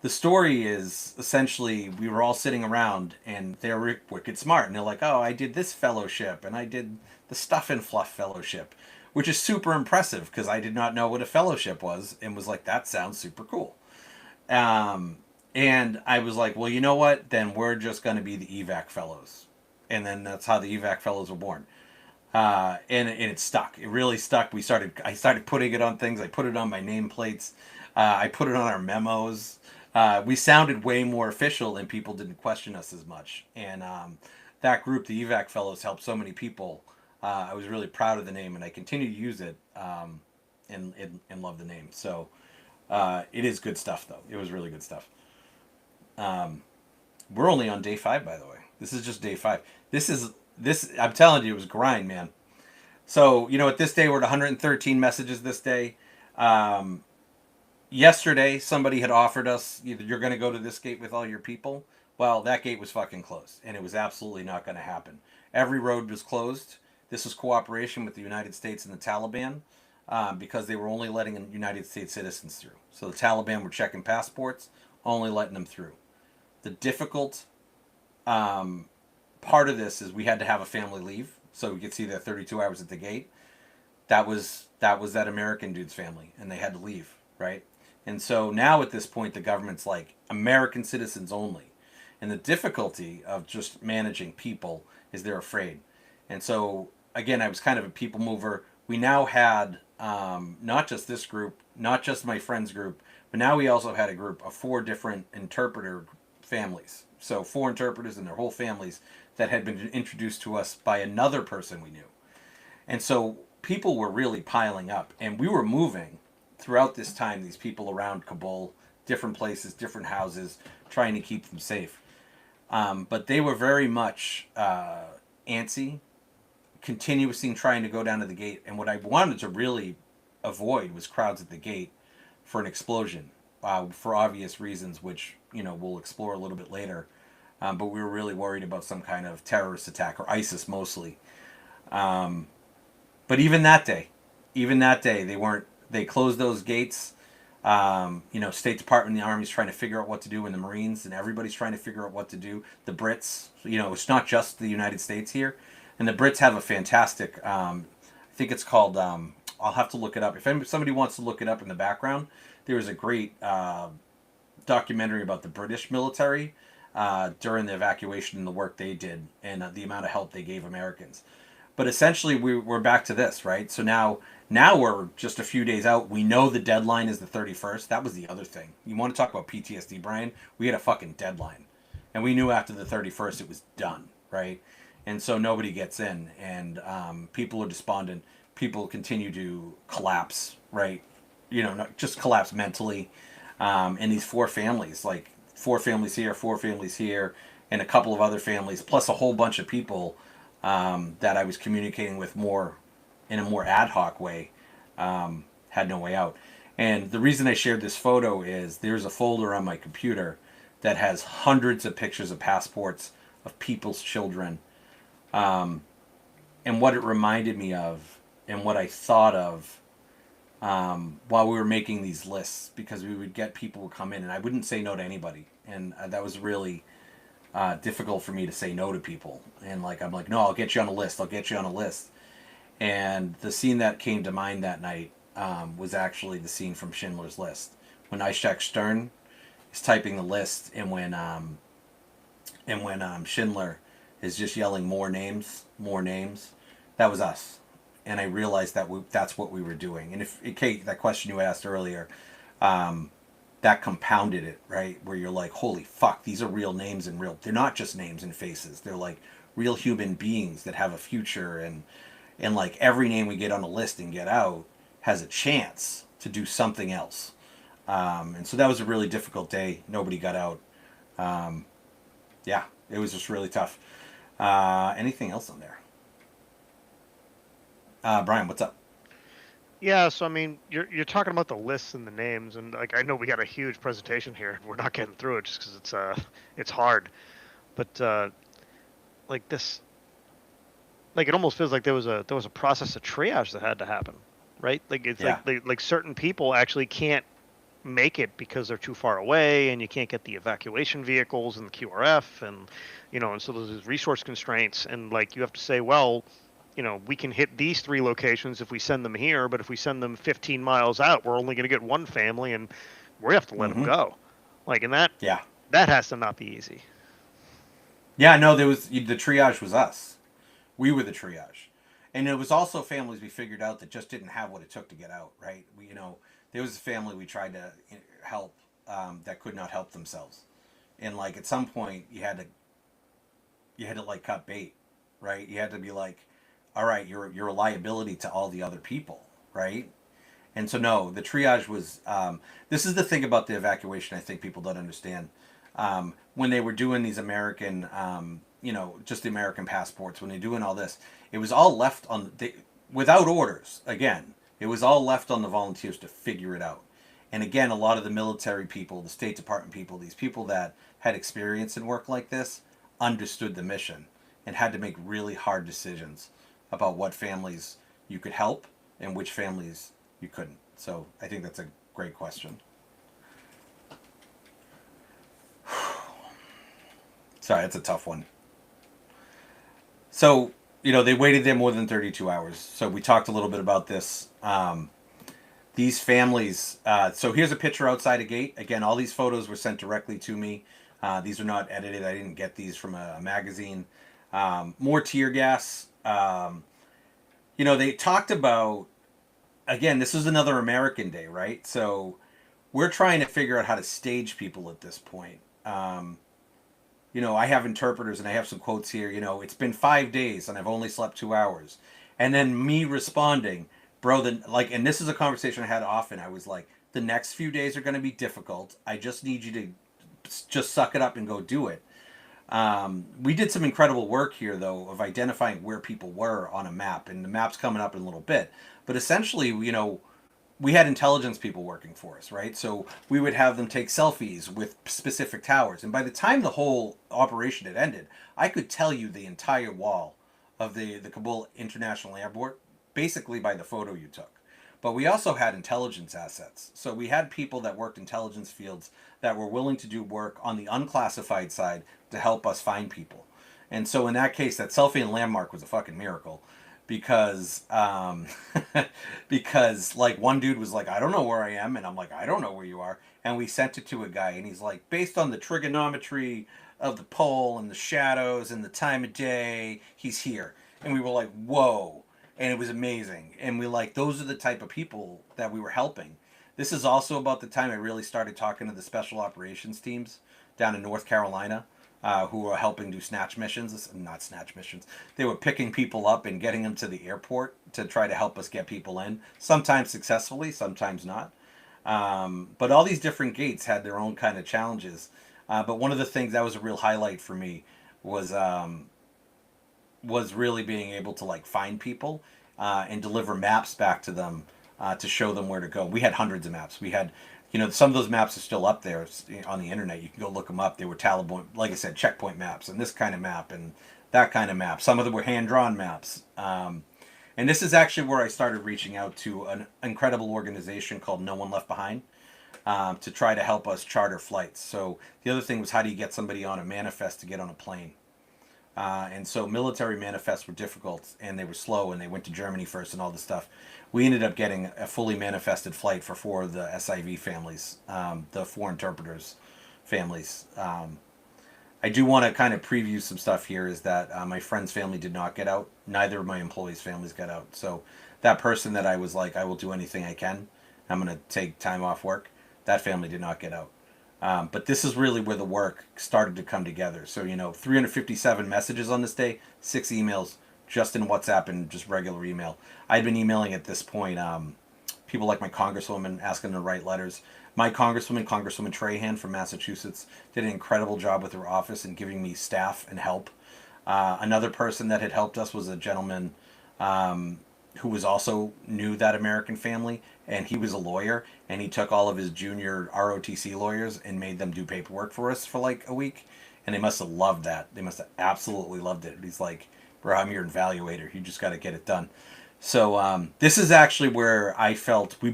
the story is essentially we were all sitting around and they're wicked smart and they're like, "Oh, I did this fellowship and I did the Stuff and Fluff fellowship," which is super impressive because I did not know what a fellowship was and was like, "That sounds super cool." And I was like, "Well, you know what? Then we're just going to be the EVAC Fellows." And then that's how the EVAC Fellows were born. And it stuck. It really stuck. I started putting it on things. I put it on my nameplates. I put it on our memos. We sounded way more official and people didn't question us as much. And that group, the EVAC Fellows, helped so many people. I was really proud of the name and I continue to use it and love the name. So It is good stuff, though. It was really good stuff. We're only on day 5, by the way. This is just day 5. This. I'm telling you, it was grind, man. So at this day we're at 113 messages this day. Yesterday, somebody had offered us, you're going to go to this gate with all your people. Well, that gate was fucking closed, and it was absolutely not going to happen. Every road was closed. This was cooperation with the United States and the Taliban, because they were only letting United States citizens through. So the Taliban were checking passports, only letting them through. The difficult part of this is we had to have a family leave, so we could see their 32 hours at the gate. That was that American dude's family, and they had to leave, right? And so now at this point, the government's like American citizens only. And the difficulty of just managing people is they're afraid. And so again, I was kind of a people mover. We now had not just this group, not just my friend's group, but now we also had a group of 4 different interpreter families. So 4 interpreters and their whole families that had been introduced to us by another person we knew. And so people were really piling up, and we were moving throughout this time, these people around Kabul, different places, different houses, trying to keep them safe. But they were very much antsy, continuously trying to go down to the gate. And what I wanted to really avoid was crowds at the gate for an explosion, for obvious reasons, which we'll explore a little bit later. But we were really worried about some kind of terrorist attack, or ISIS mostly. But even that day, they closed those gates. State Department and the Army's trying to figure out what to do, and the Marines, and everybody's trying to figure out what to do. The Brits, it's not just the United States here. And the Brits have a fantastic, I think it's called, I'll have to look it up. If somebody wants to look it up in the background, there was a great documentary about the British military during the evacuation and the work they did, and the amount of help they gave Americans. But essentially, we're back to this, right? So now we're just a few days out. We know the deadline is the 31st. That was the other thing. You want to talk about PTSD, Brian? We had a fucking deadline. And we knew after the 31st it was done, right? And so nobody gets in. And people are despondent. People continue to collapse, right? Not just collapse mentally. And these 4 families, like 4 families here, 4 families here, and a couple of other families, plus a whole bunch of people that I was communicating with more in a more ad hoc way, had no way out. And the reason I shared this photo is there's a folder on my computer that has hundreds of pictures of passports of people's children. And what it reminded me of, and what I thought of while we were making these lists, because we would get people who come in, and I wouldn't say no to anybody. And that was really difficult for me to say no to people. And I'm like, no, I'll get you on a list. I'll get you on a list. And the scene that came to mind that night was actually the scene from Schindler's List, when Ishak Stern is typing the list, and when Schindler is just yelling more names. That was us, and I realized that that's what we were doing. And Kate, that question you asked earlier, that compounded it, right? Where you're like, holy fuck, these are real names, and they're not just names and faces. They're like real human beings that have a future, and like every name we get on a list and get out has a chance to do something else. And so that was a really difficult day. Nobody got out. Yeah, it was just really tough. Anything else on there? Brian, what's up? Yeah, so I mean, you're talking about the lists and the names, and I know we got a huge presentation here. We're not getting through it just because it's hard, but like this, it almost feels like there was a process of triage that had to happen, right? Like it's like certain people actually can't make it because they're too far away, and you can't get the evacuation vehicles and the QRF, and and so there's resource constraints, and you have to say, well, we can hit these 3 locations if we send them here, but if we send them 15 miles out, we're only going to get one family, and we have to let them go. And that has to not be easy. Yeah, no, the triage was us. We were the triage. And it was also families we figured out that just didn't have what it took to get out, right? There was a family we tried to help that could not help themselves. And at some point you had to cut bait, right? You had to be like, all right, you're a liability to all the other people, right? And so, no, the triage was. This is the thing about the evacuation. I think people don't understand. When they were doing these American, just the American passports, when they're doing all this, it was all left on without orders. Again, it was all left on the volunteers to figure it out. And again, a lot of the military people, the State Department people, these people that had experience in work like this, understood the mission and had to make really hard decisions about what families you could help and which families you couldn't. So I think that's a great question. Sorry, that's a tough one. So, they waited there more than 32 hours. So we talked a little bit about this. These families, so here's a picture outside a gate. Again, all these photos were sent directly to me. These are not edited. I didn't get these from a magazine. More tear gas. They talked about, again, this is another American Day, right? So we're trying to figure out how to stage people at this point. I have interpreters and I have some quotes here. It's been 5 days and I've only slept 2 hours. And then me responding, bro, and this is a conversation I had often. I was like, the next few days are going to be difficult. I just need you to just suck it up and go do it. We did some incredible work here, though, of identifying where people were on a map, and the map's coming up in a little bit. But essentially, we had intelligence people working for us, right? So we would have them take selfies with specific towers. And by the time the whole operation had ended, I could tell you the entire wall of the Kabul International Airport, basically by the photo you took. But we also had intelligence assets. So we had people that worked intelligence fields that were willing to do work on the unclassified side to help us find people. And so in that case, that selfie and landmark was a fucking miracle. Because because like one dude was like, I don't know where I am, and I'm like, I don't know where you are, and we sent it to a guy, and he's like, based on the trigonometry of the pole and the shadows and the time of day, he's here. And we were like, whoa. And it was amazing. And we those are the type of people that we were helping. This is also about the time I really started talking to the special operations teams down in North Carolina, who were helping do snatch missions. Not snatch missions. They were picking people up and getting them to the airport to try to help us get people in. Sometimes successfully, sometimes not. But all these different gates had their own kind of challenges. But one of the things that was a real highlight for me was really being able to find people and deliver maps back to them to show them where to go. We had hundreds of maps. We had, some of those maps are still up there on the internet. You can go look them up. They were Taliban, like I said, checkpoint maps and this kind of map and that kind of map. Some of them were hand-drawn maps. And this is actually where I started reaching out to an incredible organization called No One Left Behind to try to help us charter flights. So the other thing was, how do you get somebody on a manifest to get on a plane? And so military manifests were difficult and they were slow and they went to Germany first and all this stuff. We ended up getting a fully manifested flight for 4 of the SIV families, the 4 interpreters families. I do want to kind of preview some stuff here, is that my friend's family did not get out. Neither of my employees' families got out. So that person that I was like, I will do anything I can, I'm going to take time off work, that family did not get out. But this is really where the work started to come together. So, 357 messages on this day, 6 emails just in WhatsApp and just regular email. I'd been emailing at this point people like my congresswoman, asking them to write letters. My Congresswoman Trahan from Massachusetts, did an incredible job with her office and giving me staff and help. Another person that had helped us was a gentleman who was also knew that American family, and he was a lawyer, and he took all of his junior ROTC lawyers and made them do paperwork for us for a week, and they must have loved that. They must have absolutely loved it. He's like, bro, I'm your evaluator. You just got to get it done. So this is actually where I felt we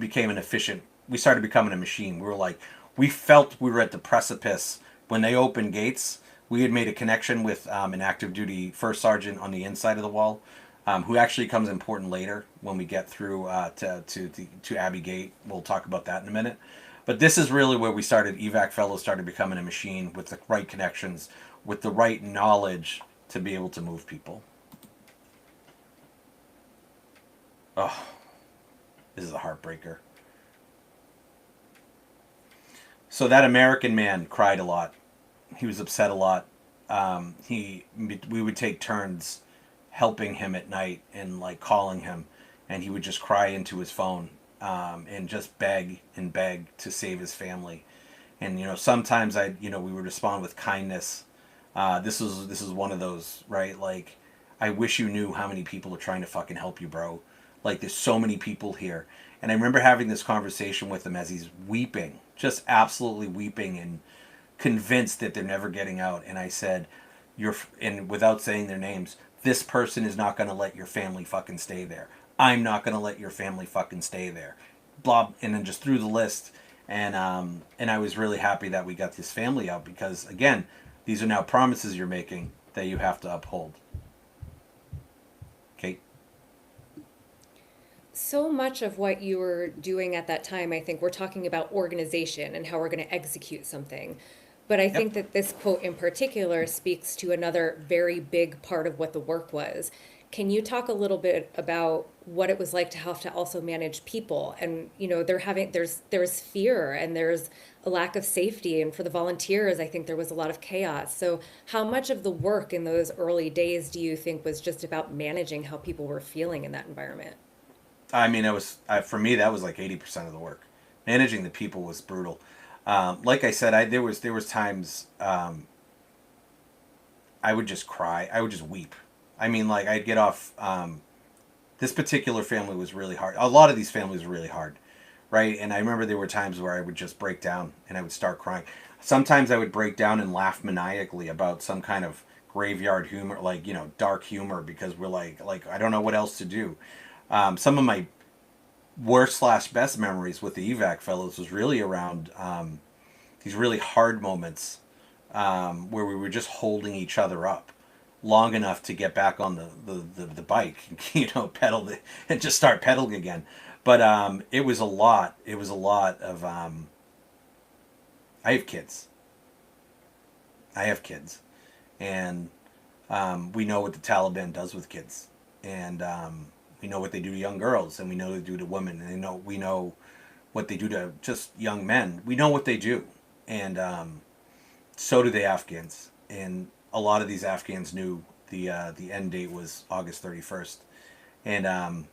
started becoming a machine. We felt we were at the precipice. When they opened gates, we had made a connection with an active duty first sergeant on the inside of the wall, who actually comes important later when we get through to Abbey Gate. We'll talk about that in a minute. But this is really where evac fellows started becoming a machine with the right connections, with the right knowledge to be able to move people. Oh, this is a heartbreaker. So that American man cried a lot. He was upset a lot. We would take turns helping him at night and calling him, and he would just cry into his phone. and just beg and beg to save his family. And sometimes we would respond with kindness. This is one of those, right? Like, I wish you knew how many people are trying to fucking help you, bro. Like, there's so many people here. And I remember having this conversation with him as he's weeping, just absolutely weeping and convinced that they're never getting out. And I said, and without saying their names, this person is not going to let your family fucking stay there. I'm not going to let your family fucking stay there. Blah, and then just through the list. And I was really happy that we got this family out because, again, these are now promises you're making that you have to uphold. Kate? So much of what you were doing at that time, I think we're talking about organization and how we're going to execute something. But I think Yep. that this quote in particular speaks to another very big part of what the work was. Can you talk a little bit about what it was like to have to also manage people? And there's fear and there's a lack of safety. And for the volunteers, I think there was a lot of chaos. So how much of the work in those early days do you think was just about managing how people were feeling in that environment? I mean, for me, that was like 80% of the work. Managing the people was brutal. Like I said, there was times I would just cry. I would just weep. I mean, like I'd get off. This particular family was really hard. A lot of these families were really hard, right? And I remember there were times where I would just break down and I would start crying. Sometimes I would break down and laugh maniacally about some kind of graveyard humor, like dark humor, because we're like I don't know what else to do. Some of my worst slash best memories with the evac fellows was really around these really hard moments where we were just holding each other up long enough to get back on the bike, pedal it and just start pedaling again. But it was a lot. It was a lot of. I have kids. I have kids, and we know what the Taliban does with kids, and we know what they do to young girls, and we know what they do to women, and we know what they do to just young men. We know what they do, and so do the Afghans. And a lot of these Afghans knew the end date was August 31st, and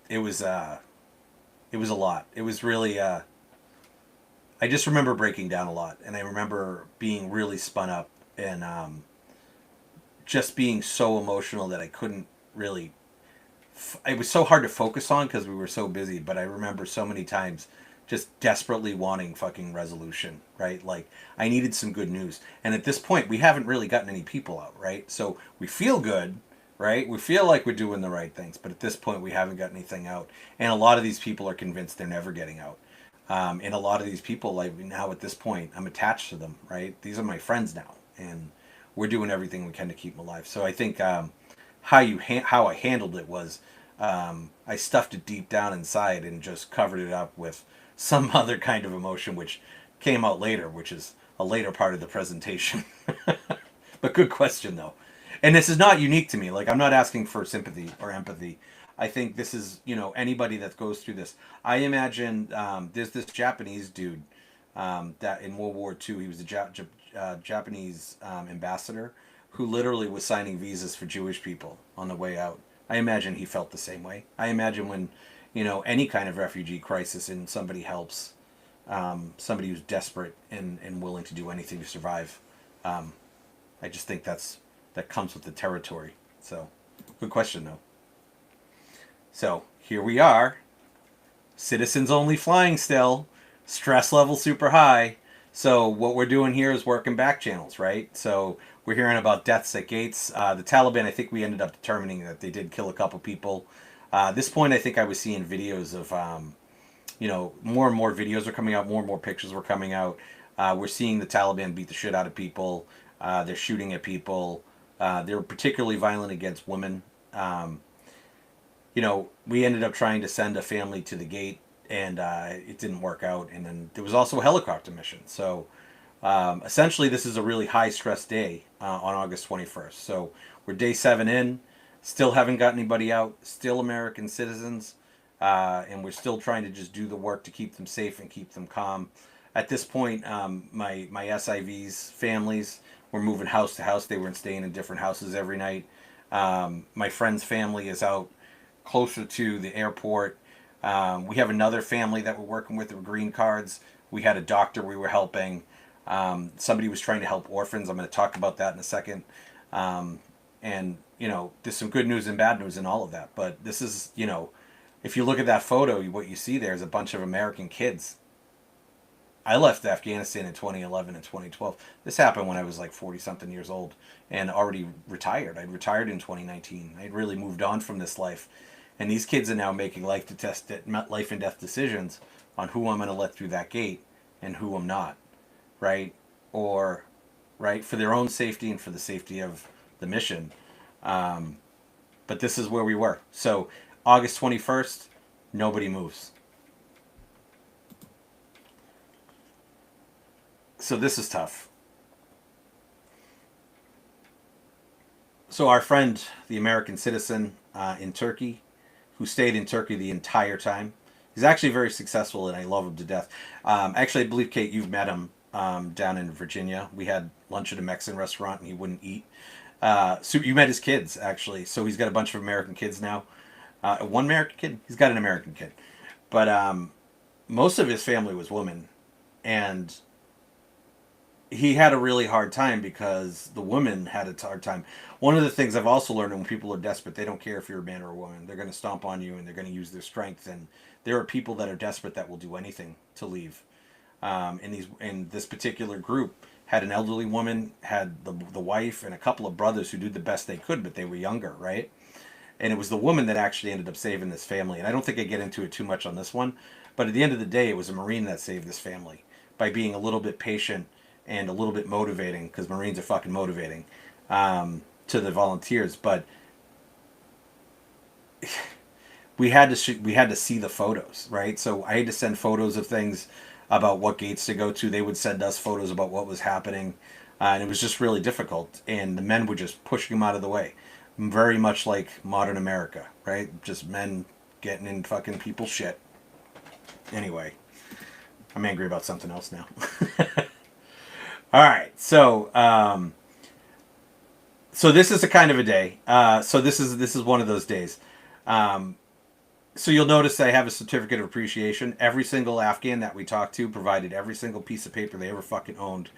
it was a lot. It was really. I just remember breaking down a lot, and I remember being really spun up, and just being so emotional that I couldn't really. It was so hard to focus on because we were so busy. But I remember so many times just desperately wanting fucking resolution, right? Like I needed some good news. And at this point, we haven't really gotten any people out, right? So we feel good, right? We feel like we're doing the right things, but at this point, we haven't got anything out. And a lot of these people are convinced they're never getting out. And a lot of these people, like now at this point, I'm attached to them, right? These are my friends now, and we're doing everything we can to keep them alive. So I think how I handled it was I stuffed it deep down inside and just covered it up with some other kind of emotion, which came out later, which is a later part of the presentation. But good question though, and this is not unique to me. Like I'm not asking for sympathy or empathy. I think this is anybody that goes through this. I imagine there's this Japanese dude that in World War II he was a Japanese ambassador who literally was signing visas for Jewish people on the way out. I imagine he felt the same way. I imagine when any kind of refugee crisis and somebody helps somebody who's desperate and willing to do anything to survive. I just think that comes with the territory. So, good question though. So here we are, citizens only flying still, stress level super high. So what we're doing here is working back channels, right? So we're hearing about deaths at gates. The Taliban, I think we ended up determining that they did kill a couple people. At this point, I think I was seeing videos of, more and more videos are coming out, more and more pictures were coming out. We're seeing the Taliban beat the shit out of people. They're shooting at people. They're particularly violent against women. We ended up trying to send a family to the gate, and it didn't work out. And then there was also a helicopter mission. So essentially, this is a really high stress day on August 21st. So we're day 7 in, still haven't got anybody out, still American citizens, and we're still trying to just do the work to keep them safe and keep them calm. At this point, my SIVs families were moving house to house. They were staying in different houses every night. My friend's family is out closer to the airport. We have another family that we're working with green cards. We had a doctor we were helping. Somebody was trying to help orphans. I'm going to talk about that in a second. And, there's some good news and bad news in all of that. But this is, if you look at that photo, what you see there is a bunch of American kids. I left Afghanistan in 2011 and 2012. This happened when I was like 40 something years old and already retired. I retired in 2019. I'd really moved on from this life. And these kids are now making life and death decisions on who I'm going to let through that gate and who I'm not, right? Or, right, for their own safety and for the safety of the mission. But this is where we were. So August 21st, nobody moves. So this is tough. So our friend, the American citizen in Turkey, who stayed in Turkey the entire time, he's actually very successful and I love him to death. Actually, I believe, Kate, you've met him down in Virginia. We had lunch at a Mexican restaurant and he wouldn't eat. So you met his kids, actually. So he's got a bunch of American kids now. One American kid? He's got an American kid. But most of his family was women. And he had a really hard time because the women had a hard time. One of the things I've also learned, when people are desperate, they don't care if you're a man or a woman. They're going to stomp on you and they're going to use their strength. And there are people that are desperate that will do anything to leave. In this particular group, had an elderly woman, had the wife, and a couple of brothers who did the best they could, but they were younger, right? And it was the woman that actually ended up saving this family. And I don't think I get into it too much on this one, but at the end of the day, it was a Marine that saved this family by being a little bit patient and a little bit motivating, because Marines are fucking motivating to the volunteers. But we had to see the photos, right? So I had to send photos of things about what gates to go to. They would send us photos about what was happening, and it was just really difficult. And the men were just pushing them out of the way, very much like modern America, right? Just men getting in fucking people's shit. Anyway, I'm angry about something else now. All right, so this is a kind of a day. So this is one of those days. So you'll notice I have a certificate of appreciation. Every single Afghan that we talked to provided every single piece of paper they ever fucking owned,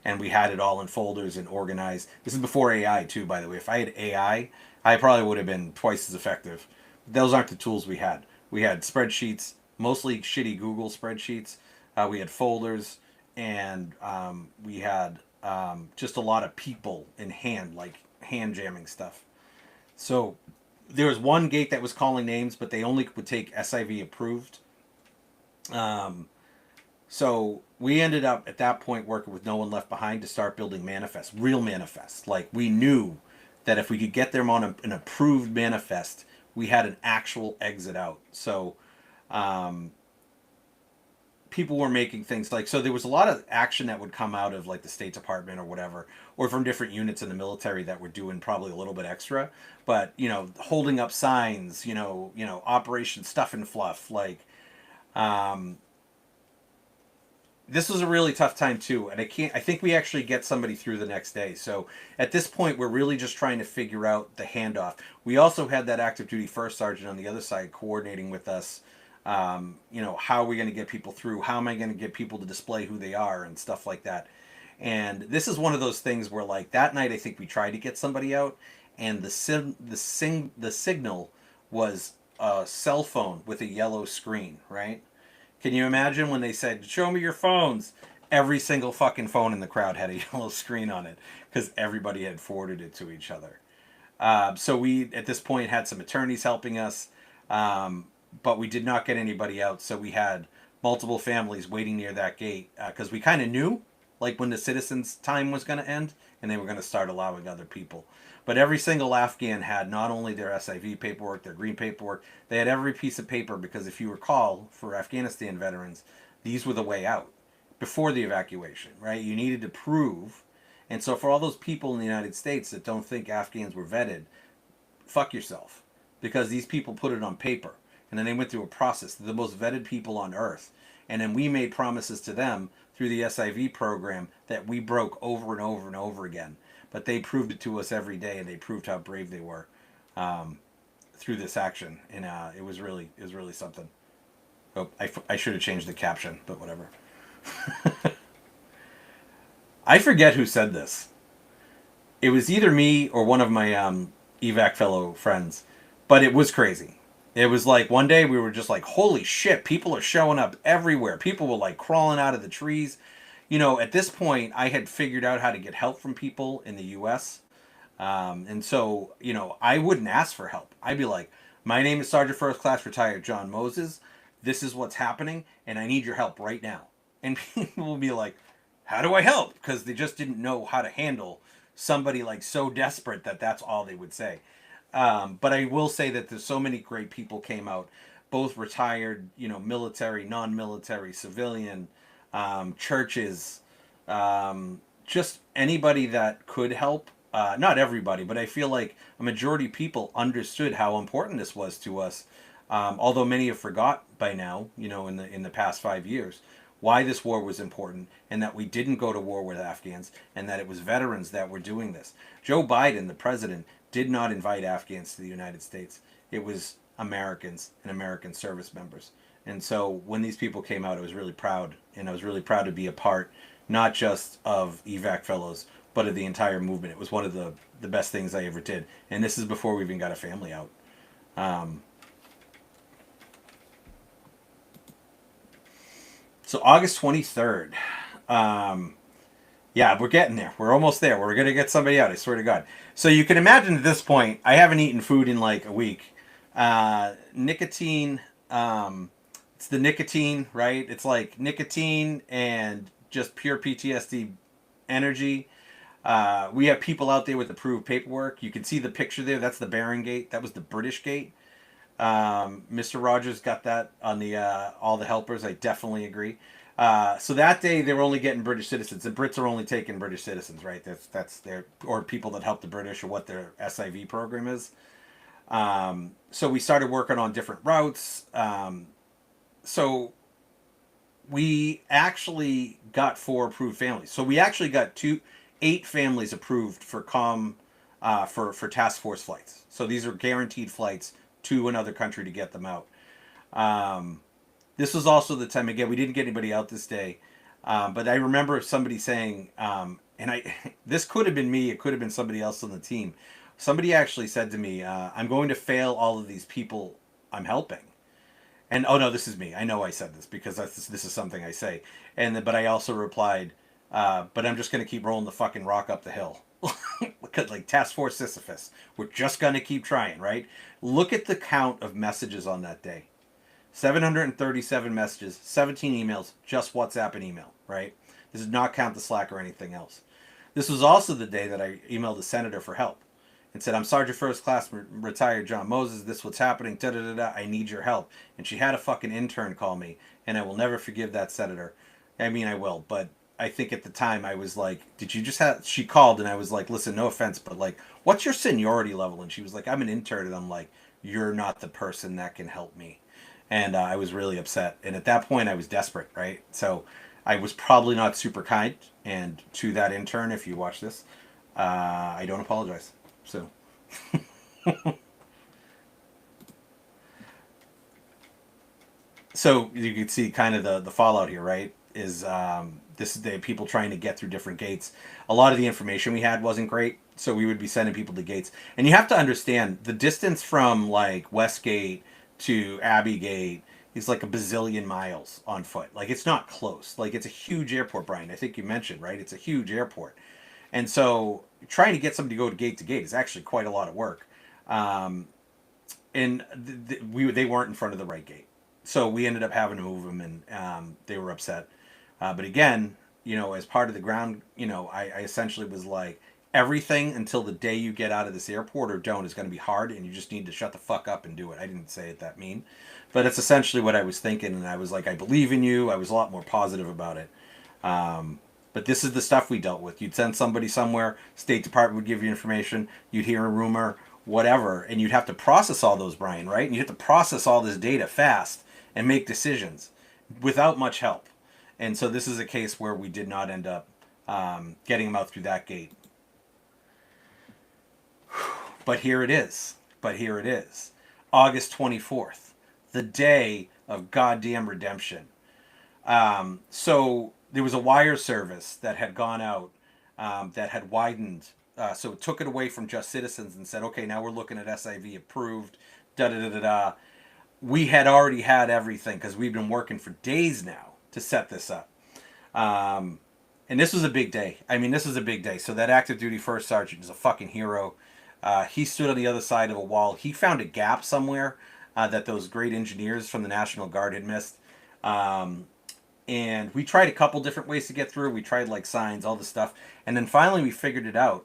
and we had it all in folders and organized. This is before AI too, by the way. If I had AI, I probably would have been twice as effective. Those aren't the tools we had. We had spreadsheets, mostly shitty Google spreadsheets. We had folders. And we had just a lot of people in hand, like hand jamming stuff. So there was one gate that was calling names, but they only would take SIV approved. So we ended up at that point working with No One Left Behind to start building manifests, real manifests. Like we knew that if we could get them on an approved manifest, we had an actual exit out. So people were making things like, so there was a lot of action that would come out of like the State Department or whatever, or from different units in the military that were doing probably a little bit extra, but holding up signs, Operation Stuff and Fluff, like this was a really tough time too, and I think we actually get somebody through the next day. So at this point we're really just trying to figure out the handoff. We also had that active duty first sergeant on the other side coordinating with us. How are we going to get people through? How am I going to get people to display who they are and stuff like that? And this is one of those things where, like, that night I think we tried to get somebody out, and the signal was a cell phone with a yellow screen, right? Can you imagine when they said, "Show me your phones"? Every single fucking phone in the crowd had a yellow screen on it because everybody had forwarded it to each other. So we, at this point, had some attorneys helping us. But we did not get anybody out, so we had multiple families waiting near that gate because we kind of knew, like, when the citizens' time was going to end, and they were going to start allowing other people. But every single Afghan had not only their SIV paperwork, their green paperwork, they had every piece of paper, because if you recall, for Afghanistan veterans, these were the way out before the evacuation, right? You needed to prove. And so for all those people in the United States that don't think Afghans were vetted, fuck yourself, because these people put it on paper. And then they went through a process. They're the most vetted people on earth. And then we made promises to them through the SIV program that we broke over and over and over again. But they proved it to us every day, and they proved how brave they were through this action. And it was really something. Oh, I should have changed the caption, but whatever. I forget who said this. It was either me or one of my evac fellow friends, but it was crazy. It was like one day we were just like, holy shit, people are showing up everywhere. People were like crawling out of the trees. You know, at this point, I had figured out how to get help from people in the US. And so, you know, I wouldn't ask for help. I'd be like, my name is Sergeant First Class Retired John Moses. This is what's happening, and I need your help right now. And people will be like, how do I help? Because they just didn't know how to handle somebody like so desperate that that's all they would say. But I will say that there's so many great people came out, both retired, you know, military, non-military, civilian, churches, just anybody that could help. Not everybody, but I feel like a majority of people understood how important this was to us. Although many have forgot by now, you know, in the past 5 years, why this war was important, and that we didn't go to war with Afghans, and that it was veterans that were doing this. Joe Biden, the president, did not invite Afghans to the United States. It was Americans and American service members. And so when these people came out, I was really proud, and I was really proud to be a part, not just of evac fellows, but of the entire movement. It was one of the best things I ever did. And this is before we even got a family out. So August 23rd. Yeah, we're getting there. We're almost there. We're going to get somebody out, I swear to God. So you can imagine at this point, I haven't eaten food in like a week. Nicotine, it's the nicotine, right? It's like nicotine and just pure PTSD energy. We have people out there with approved paperwork. You can see the picture there. That's the Baron Gate. That was the British Gate. Mr. Rogers got that on the all the helpers. I definitely agree. So that day they were only getting British citizens. The Brits are only taking British citizens, right? That's their, or people that help the British, or what their SIV program is. So we started working on different routes. So we actually got 4 approved families. So we actually got 8 families approved for for task force flights. So these are guaranteed flights to another country to get them out. This was also the time, again, we didn't get anybody out this day, but I remember somebody saying, this could have been me, it could have been somebody else on the team. Somebody actually said to me, I'm going to fail all of these people I'm helping. And oh no, this is me. I know I said this because this is something I say. But I also replied, but I'm just going to keep rolling the fucking rock up the hill. Like Task Force Sisyphus. We're just going to keep trying, right? Look at the count of messages on that day. 737 messages, 17 emails, just WhatsApp and email, right? This does not count the Slack or anything else. This was also the day that I emailed the senator for help and said, I'm Sergeant First Class Retired John Moses. This is what's happening. Da da da da. I need your help. And she had a fucking intern call me, and I will never forgive that senator. I mean, I will, but I think at the time I was like, did you just have, she called and I was like, listen, no offense, but like, what's your seniority level? And she was like, I'm an intern. And I'm like, you're not the person that can help me. And I was really upset. And at that point I was desperate, right? So I was probably not super kind. And to that intern, if you watch this, I don't apologize. So. So you can see kind of the fallout here, right? Is this is the people trying to get through different gates. A lot of the information we had wasn't great, so we would be sending people to gates. And you have to understand the distance from like Westgate to Abbey Gate is like a bazillion miles on foot. Like it's not close. Like it's a huge airport, Brian. I think you mentioned, right? It's a huge airport, and so trying to get somebody to go to gate is actually quite a lot of work. And they weren't in front of the right gate. So we ended up having to move them, and they were upset. But again, you know, as part of the ground, you know, I essentially was like, everything until the day you get out of this airport or don't is going to be hard, and you just need to shut the fuck up and do it. I didn't say it that mean, but it's essentially what I was thinking, and I was like, I believe in you. I was a lot more positive about it. But this is the stuff we dealt with. You'd send somebody somewhere, State Department would give you information, you'd hear a rumor, whatever, and you'd have to process all those, Brian, right? And you'd have to process all this data fast and make decisions without much help. And so this is a case where we did not end up getting them out through that gate. But here it is. August 24th. the day of goddamn redemption. So there was a wire service that had gone out, that had widened. So it took it away from just citizens and said, okay, now we're looking at SIV approved, da da da da da. We had already had everything because we've been working for days now to set this up. And this was a big day. I mean, this is a big day. So that active duty first sergeant is a fucking hero. He stood on the other side of a wall. He found a gap somewhere that those great engineers from the National Guard had missed. And we tried a couple different ways to get through. We tried like signs, all this stuff. And then finally we figured it out.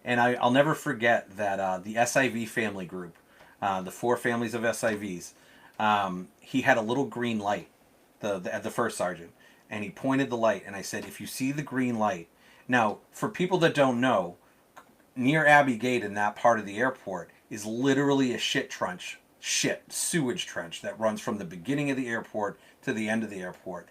And I'll never forget that the SIV family group, the 4 families of SIVs, he had a little green light, the first sergeant. And he pointed the light, and I said, if you see the green light. Now, for people that don't know, near Abbey Gate in that part of the airport is literally a sewage trench that runs from the beginning of the airport to the end of the airport.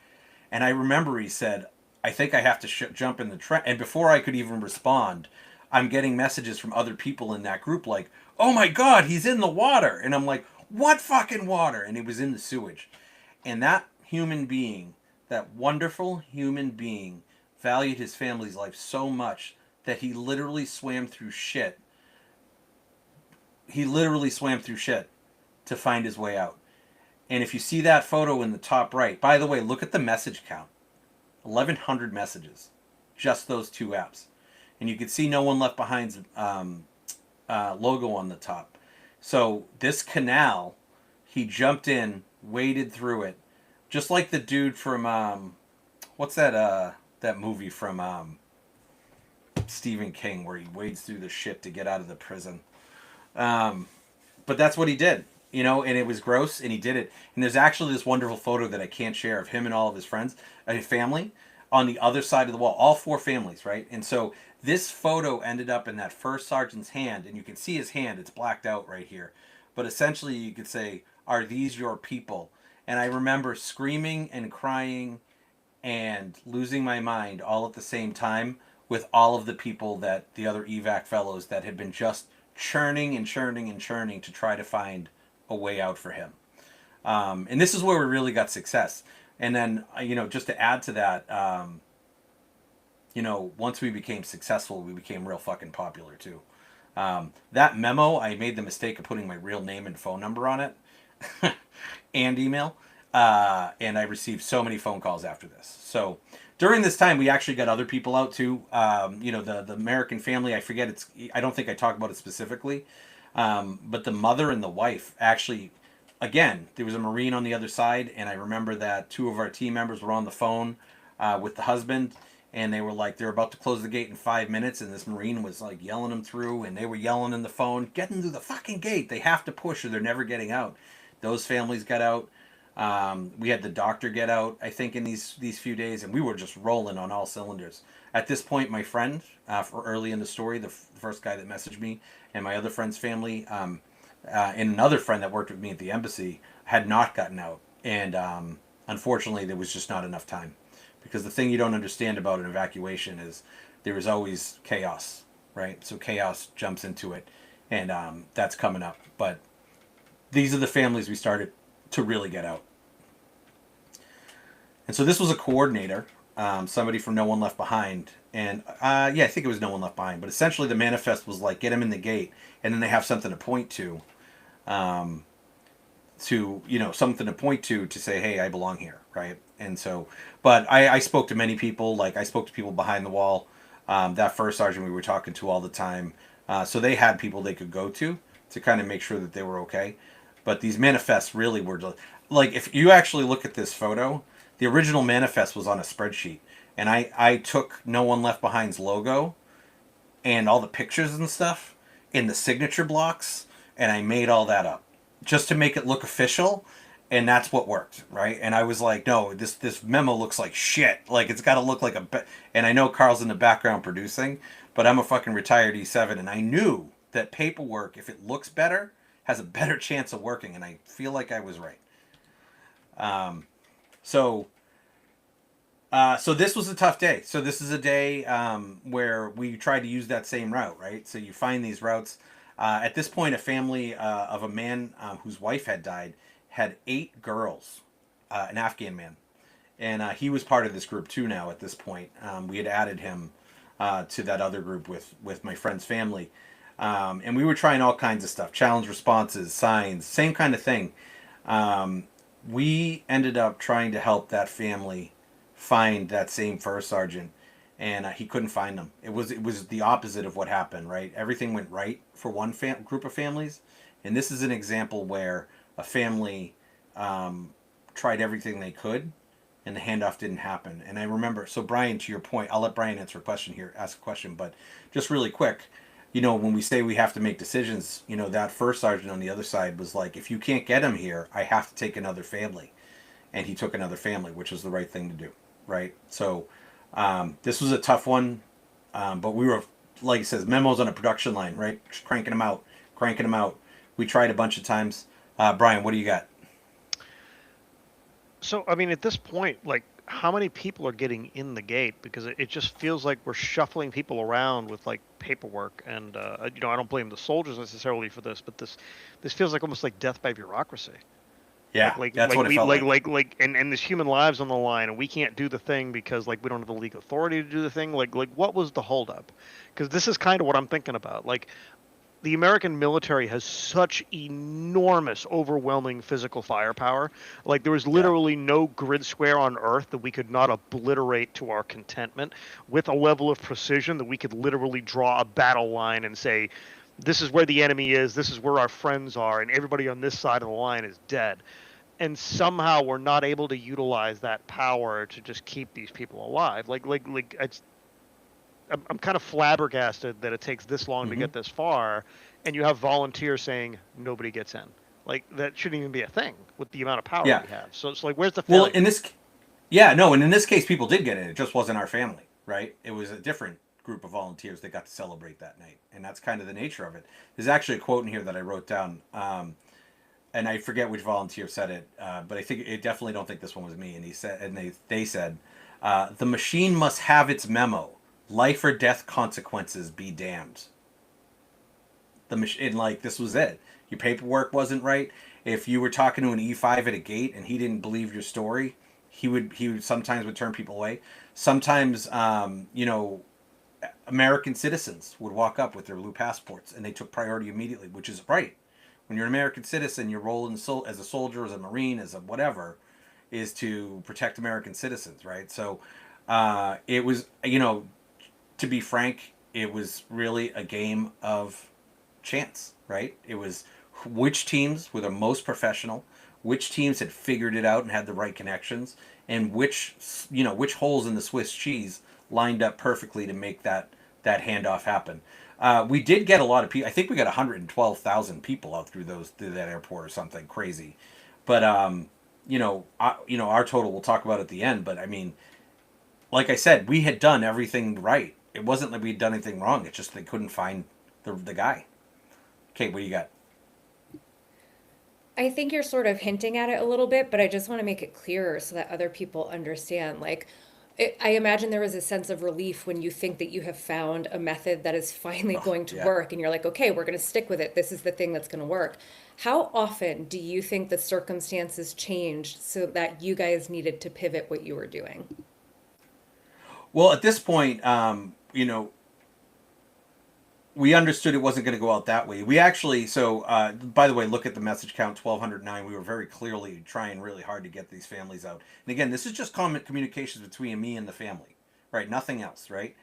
And I remember he said, I think I have to jump in the trench. And before I could even respond, I'm getting messages from other people in that group like, oh my God, he's in the water. And I'm like, what fucking water? And he was in the sewage. And that human being, that wonderful human being, valued his family's life so much that he literally swam through shit. He literally swam through shit to find his way out. And if you see that photo in the top right, by the way, look at the message count. 1,100 messages. Just those 2 apps. And you can see No One Left Behind's logo on the top. So this canal, he jumped in, waded through it, just like the dude from what's that movie from Stephen King where he wades through the shit to get out of the prison. But that's what he did, you know, and it was gross, and he did it. And there's actually this wonderful photo that I can't share of him and all of his friends, his family, on the other side of the wall, all 4 families, right? And so this photo ended up in that first sergeant's hand, and you can see his hand, it's blacked out right here. But essentially you could say, are these your people? And I remember screaming and crying and losing my mind all at the same time with all of the people, that the other evac fellows that had been just churning and churning and churning to try to find a way out for him. And this is where we really got success. And then, you know, just to add to that, you know, once we became successful, we became real fucking popular too. That memo, I made the mistake of putting my real name and phone number on it and email. And I received so many phone calls after this. So during this time, we actually got other people out too. You know, the American family, I don't think I talked about it specifically. But the mother and the wife actually, again, there was a Marine on the other side. And I remember that 2 of our team members were on the phone with the husband. And they were like, they're about to close the gate in 5 minutes. And this Marine was like yelling them through. And they were yelling in the phone, get them through the fucking gate. They have to push or they're never getting out. Those families got out. We had the doctor get out, I think, in these few days. And we were just rolling on all cylinders. At this point, my friend, for early in the story, the first guy that messaged me, and my other friend's family, and another friend that worked with me at the embassy, had not gotten out. And unfortunately, there was just not enough time. Because the thing you don't understand about an evacuation is there is always chaos, right? So chaos jumps into it, and that's coming up. But these are the families we started to really get out. And so this was a coordinator, somebody from No One Left Behind. And yeah, I think it was No One Left Behind. But essentially the manifest was like, get them in the gate, and then they have something to point to, something to point to say, hey, I belong here, right? And so, but I spoke to many people. Like I spoke to people behind the wall. That first sergeant we were talking to all the time. So they had people they could go to kind of make sure that they were okay. But these manifests really were like, if you actually look at this photo, the original manifest was on a spreadsheet. And I took No One Left Behind's logo and all the pictures and stuff in the signature blocks, and I made all that up just to make it look official. And that's what worked, right? And I was like, no, this memo looks like shit. Like, it's got to look like and I know Carl's in the background producing, but I'm a fucking retired E7, and I knew that paperwork, if it looks better, has a better chance of working, and I feel like I was right. So this was a tough day. So this is a day where we tried to use that same route, right? So you find these routes. At this point, a family of a man whose wife had died had 8 girls, an Afghan man, and he was part of this group too. Now at this point, we had added him to that other group with my friend's family, and we were trying all kinds of stuff, challenge responses, signs, same kind of thing. We ended up trying to help that family find that same first sergeant, and he couldn't find them. It was the opposite of what happened. Right, everything went right for one group of families, and this is an example where a family tried everything they could, and the handoff didn't happen. And I remember, so Brian, to your point, I'll let Brian answer a question here, ask a question, but just really quick, when we say we have to make decisions, that first sergeant on the other side was like, if you can't get him here, I have to take another family. And he took another family, which was the right thing to do, right? So this was a tough one, but we were, like it says, memos on a production line, right? Just cranking them out, cranking them out. We tried a bunch of times. Brian, what do you got? So, I mean, at this point, like, how many people are getting in the gate? Because it just feels like we're shuffling people around with like paperwork, and I don't blame the soldiers necessarily for this, but this feels like almost like death by bureaucracy. Yeah, that's what it felt like. And there's human lives on the line, and we can't do the thing because like we don't have the legal authority to do the thing. Like what was the holdup? Because this is kind of what I'm thinking about. Like, the American military has such enormous, overwhelming physical firepower. Like, there is literally no grid square on Earth that we could not obliterate to our contentment with a level of precision that we could literally draw a battle line and say, this is where the enemy is, this is where our friends are, and everybody on this side of the line is dead. And somehow we're not able to utilize that power to just keep these people alive. I'm kind of flabbergasted that it takes this long to get this far, and you have volunteers saying nobody gets in. Like, that shouldn't even be a thing with the amount of power we have. So it's like, where's the failure? Well, and in this case, people did get in. It just wasn't our family, right? It was a different group of volunteers that got to celebrate that night, and that's kind of the nature of it. There's actually a quote in here that I wrote down, and I forget which volunteer said it, but I definitely don't think this one was me. And he said, and they said, the machine must have its memo. Life or death consequences be damned. The machine, like, this was it. Your paperwork wasn't right. If you were talking to an E5 at a gate and he didn't believe your story, he would sometimes would turn people away. Sometimes, American citizens would walk up with their blue passports and they took priority immediately, which is right. When you're an American citizen, your role as a soldier, as a Marine, as a whatever, is to protect American citizens, right? So it was, to be frank, it was really a game of chance, right? It was which teams were the most professional, which teams had figured it out and had the right connections, and which holes in the Swiss cheese lined up perfectly to make that handoff happen. We did get a lot of people. I think we got 112,000 people out through that airport or something crazy. But our total we'll talk about at the end. But I mean, like I said, we had done everything right. It wasn't like we'd done anything wrong. It's just they couldn't find the guy. Kate, what do you got? I think you're sort of hinting at it a little bit, but I just want to make it clearer so that other people understand. Like, I imagine there was a sense of relief when you think that you have found a method that is finally going to work, and you're like, okay, we're going to stick with it. This is the thing that's going to work. How often do you think the circumstances changed so that you guys needed to pivot what you were doing? Well, at this point, we understood it wasn't going to go out that way. We actually, by the way, look at the message count, 1,209. We were very clearly trying really hard to get these families out. And again, this is just common communications between me and the family, right? Nothing else, right?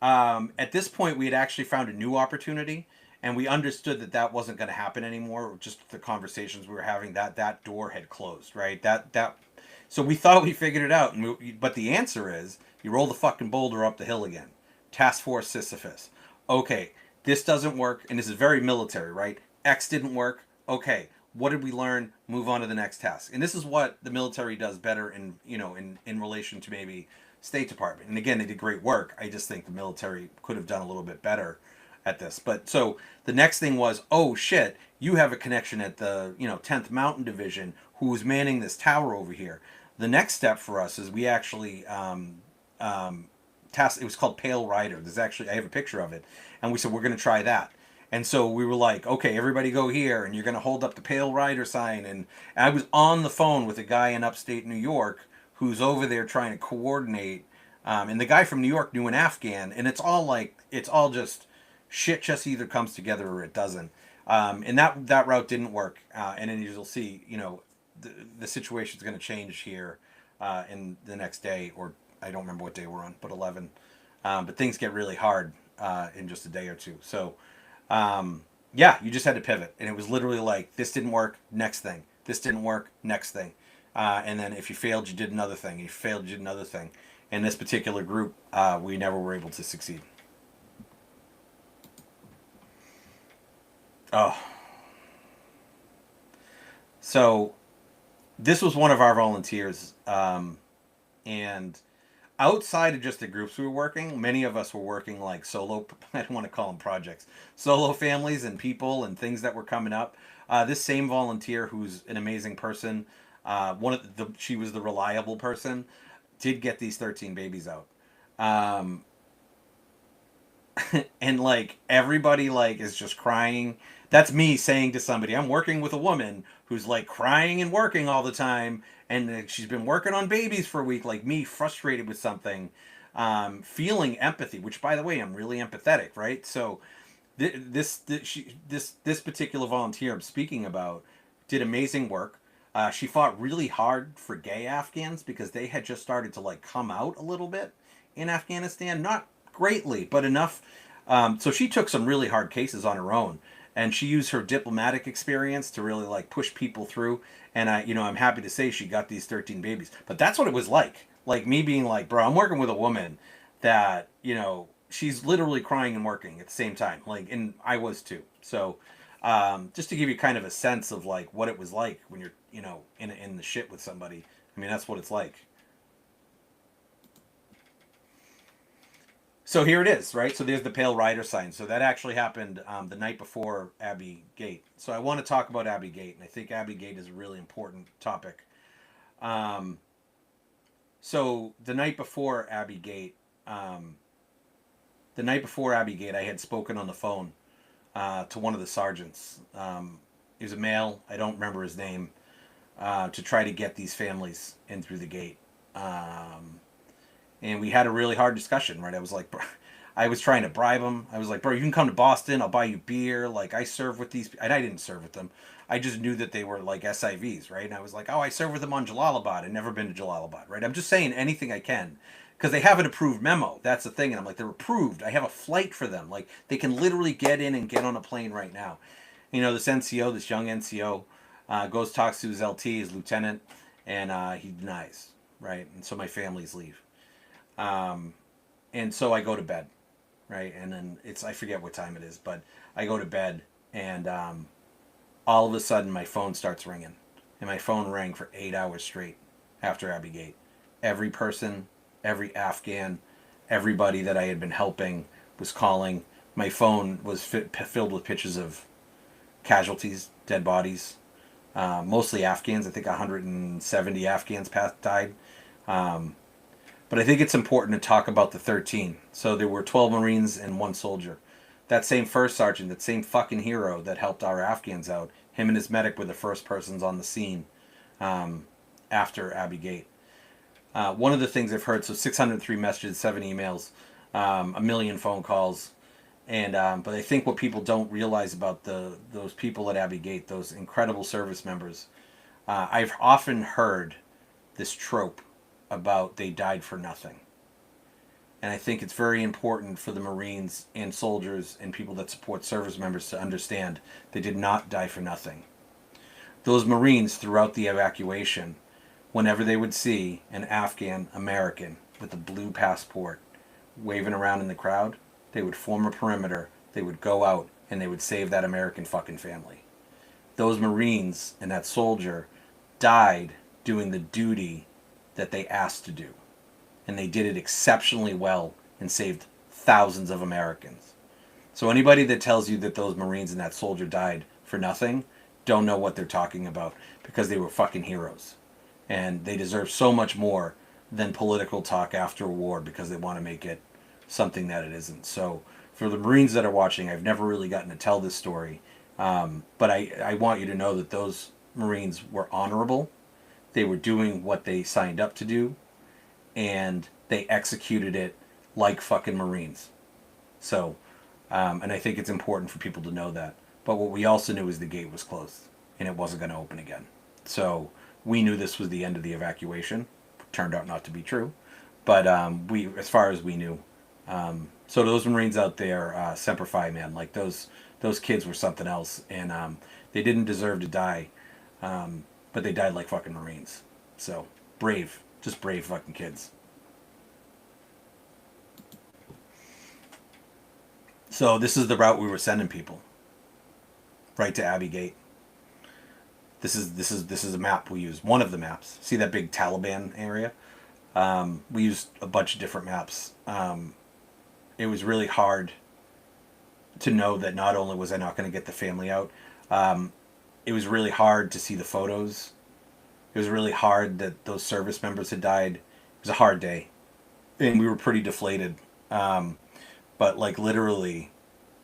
At this point, we had actually found a new opportunity, and we understood that wasn't going to happen anymore. Just the conversations we were having, that door had closed, right? So we thought we figured it out, but the answer is you roll the fucking boulder up the hill again. Task Force Sisyphus. Okay, this doesn't work, and this is very military, right? X didn't work. Okay, what did we learn? Move on to the next task. And this is what the military does better in relation to maybe State Department. And again, they did great work. I just think the military could have done a little bit better at this. But so the next thing was, oh shit, you have a connection at the 10th Mountain Division who's manning this tower over here. The next step for us is we actually it was called Pale Rider. I have a picture of it, and we said we're going to try that. And so we were like, okay, everybody go here, and you're going to hold up the Pale Rider sign. And I was on the phone with a guy in upstate New York who's over there trying to coordinate. And the guy from New York knew an Afghan, and it's all just shit just either comes together or it doesn't. And that route didn't work. And then you'll see, the situation's going to change here in the next day, or I don't remember what day we're on, but 11. But things get really hard in just a day or two. So, yeah, you just had to pivot. And it was literally like, this didn't work, next thing. This didn't work, next thing. And then if you failed, you did another thing. If you failed, you did another thing. In this particular group, we never were able to succeed. Oh. So this was one of our volunteers. And outside of just the groups we were working, many of us were working like solo, I don't want to call them projects, solo families and people and things that were coming up. This same volunteer, who's an amazing person, she was the reliable person, did get these 13 babies out. And like everybody like is just crying. That's me saying to somebody, I'm working with a woman who's like crying and working all the time, and she's been working on babies for a week, like me, frustrated with something, feeling empathy, which by the way, I'm really empathetic, right? So this particular volunteer I'm speaking about did amazing work. She fought really hard for gay Afghans because they had just started to like come out a little bit in Afghanistan, not greatly, but enough. So she took some really hard cases on her own, and she used her diplomatic experience to really like push people through. And I'm happy to say she got these 13 babies. But that's what it was like me being like, bro, I'm working with a woman that she's literally crying and working at the same time. Like, and I was too. So just to give you kind of a sense of like what it was like when you're in the shit with somebody. I mean, that's what it's like. So here it is, right? So there's the Pale Rider sign. So that actually happened the night before Abbey Gate. So I want to talk about Abbey Gate, and I think Abbey Gate is a really important topic. So the night before Abbey Gate, I had spoken on the phone to one of the sergeants. He was a male. I don't remember his name. To try to get these families in through the gate. And we had a really hard discussion, right? I was like, I was trying to bribe him. I was like, bro, you can come to Boston. I'll buy you beer. Like, I serve with these. And I didn't serve with them. I just knew that they were like SIVs, right? And I was like, oh, I serve with them on Jalalabad. I've never been to Jalalabad, right? I'm just saying anything I can. Because they have an approved memo. That's the thing. And I'm like, they're approved. I have a flight for them. Like, they can literally get in and get on a plane right now. This NCO, this young NCO, goes, talks to his LT, his lieutenant, and he denies, right? And so my families leave. And so I go to bed, right? And then I forget what time it is, but I go to bed, and all of a sudden my phone starts ringing. And my phone rang for 8 hours straight after Abbey Gate. Every person, every Afghan, everybody that I had been helping was calling. My phone was filled with pictures of casualties, dead bodies, mostly Afghans. I think 170 Afghans died. But I think it's important to talk about the 13. So there were 12 Marines and 1 soldier. That same first sergeant, that same fucking hero that helped our Afghans out, him and his medic were the first persons on the scene after Abbey Gate. One of the things I've heard, so 603 messages, 7 emails, a million phone calls. And but I think what people don't realize about those people at Abbey Gate, those incredible service members, I've often heard this trope about they died for nothing. And I think it's very important for the Marines and soldiers and people that support service members to understand they did not die for nothing. Those Marines throughout the evacuation, whenever they would see an Afghan American with a blue passport waving around in the crowd, they would form a perimeter, they would go out, and they would save that American fucking family. Those Marines and that soldier died doing the duty that they asked to do. And they did it exceptionally well and saved thousands of Americans. So anybody that tells you that those Marines and that soldier died for nothing don't know what they're talking about, because they were fucking heroes. And they deserve so much more than political talk after a war because they want to make it something that it isn't. So for the Marines that are watching, I've never really gotten to tell this story, but I want you to know that those Marines were honorable. They were doing what they signed up to do, and they executed it like fucking Marines. So, and I think it's important for people to know that. But what we also knew is the gate was closed, and it wasn't going to open again. So we knew this was the end of the evacuation. Turned out not to be true, but we, as far as we knew. So those Marines out there, Semper Fi, man, like those kids were something else, and they didn't deserve to die, but they died like fucking Marines. So brave, just brave fucking kids. So this is the route we were sending people, right to Abbey Gate. This is a map we used. One of the maps. See that big Taliban area? We used a bunch of different maps. It was really hard to know that not only was I not going to get the family out, it was really hard to see the photos. It was really hard that those service members had died. It was a hard day, and we were pretty deflated. But like literally,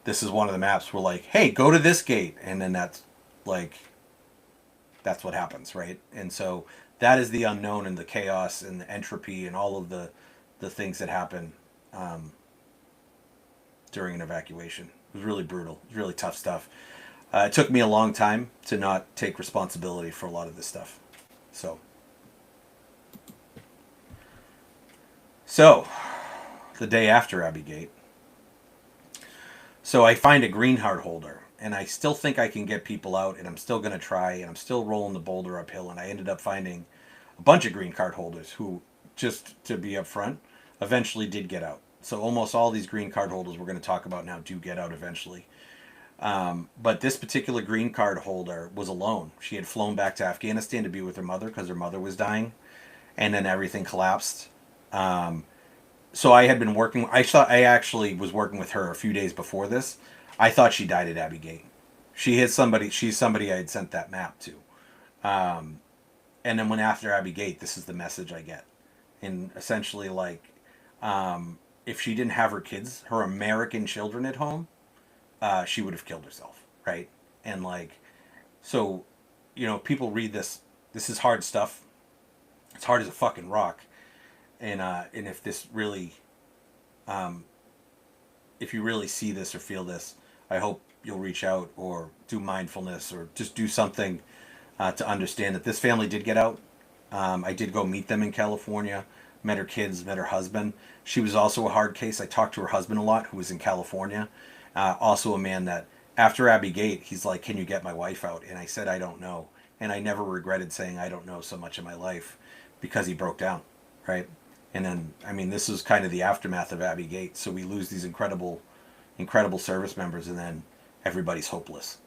this is one of the maps. We're like, hey, go to this gate, and then that's what happens, right? And so that is the unknown and the chaos and the entropy and all of the things that happen during an evacuation. It was really brutal. It was really tough stuff. It took me a long time to not take responsibility for a lot of this stuff. So the day after Abbey Gate, so I find a green card holder, and I still think I can get people out, and I'm still going to try, and I'm still rolling the boulder uphill, and I ended up finding a bunch of green card holders who, just to be upfront, eventually did get out. So almost all these green card holders we're going to talk about now do get out eventually. But this particular green card holder was alone. She had flown back to Afghanistan to be with her mother because her mother was dying, and then everything collapsed. So I had been working. I actually was working with her a few days before this. I thought she died at Abbey Gate. She's somebody I had sent that map to. And then when after Abbey Gate, this is the message I get. And essentially like, if she didn't have her kids, her American children at home, she would have killed herself. Right. And like, so, people read this. This is hard stuff. It's hard as a fucking rock. And if this really, if you really see this or feel this, I hope you'll reach out or do mindfulness or just do something to understand that this family did get out. I did go meet them in California, met her kids, met her husband. She was also a hard case. I talked to her husband a lot, who was in California. Also a man that after Abbey Gate, he's like, can you get my wife out? And I said, I don't know. And I never regretted saying I don't know so much in my life because he broke down, right? And then, I mean, this is kind of the aftermath of Abbey Gate. So we lose these incredible service members, and then everybody's hopeless.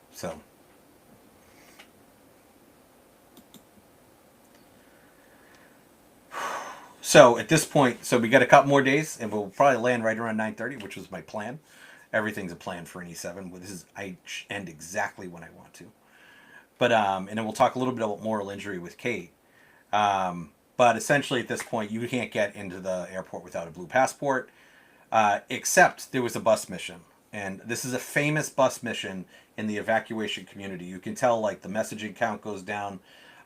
So at this point, so we got a couple more days, and we'll probably land right around 9:30, which was my plan. Everything's a plan for an E7. I end exactly when I want to. But and then we'll talk a little bit about moral injury with Kate. But essentially at this point, you can't get into the airport without a blue passport, except there was a bus mission. And this is a famous bus mission in the evacuation community. You can tell, like, the messaging count goes down.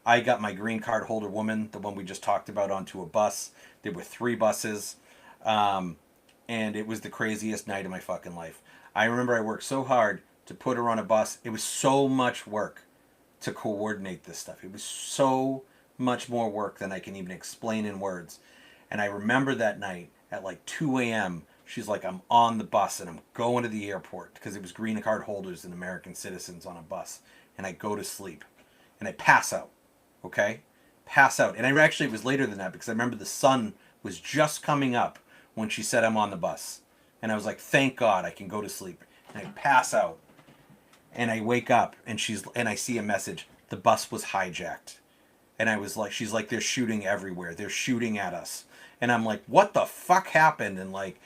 I got my green card holder woman, the one we just talked about, onto a bus. There were 3 buses. And it was the craziest night of my fucking life. I remember I worked so hard to put her on a bus. It was so much work to coordinate this stuff. It was so much more work than I can even explain in words. And I remember that night at like 2 a.m. she's like, I'm on the bus and I'm going to the airport, because it was green card holders and American citizens on a bus. And I go to sleep and I pass out. Okay? Pass out. And it was later than that, because I remember the sun was just coming up when she said I'm on the bus. And I was like, thank God I can go to sleep. And I pass out and I wake up and I see a message. The bus was hijacked. And I was like, she's like, they're shooting everywhere. They're shooting at us. And I'm like, what the fuck happened? And like,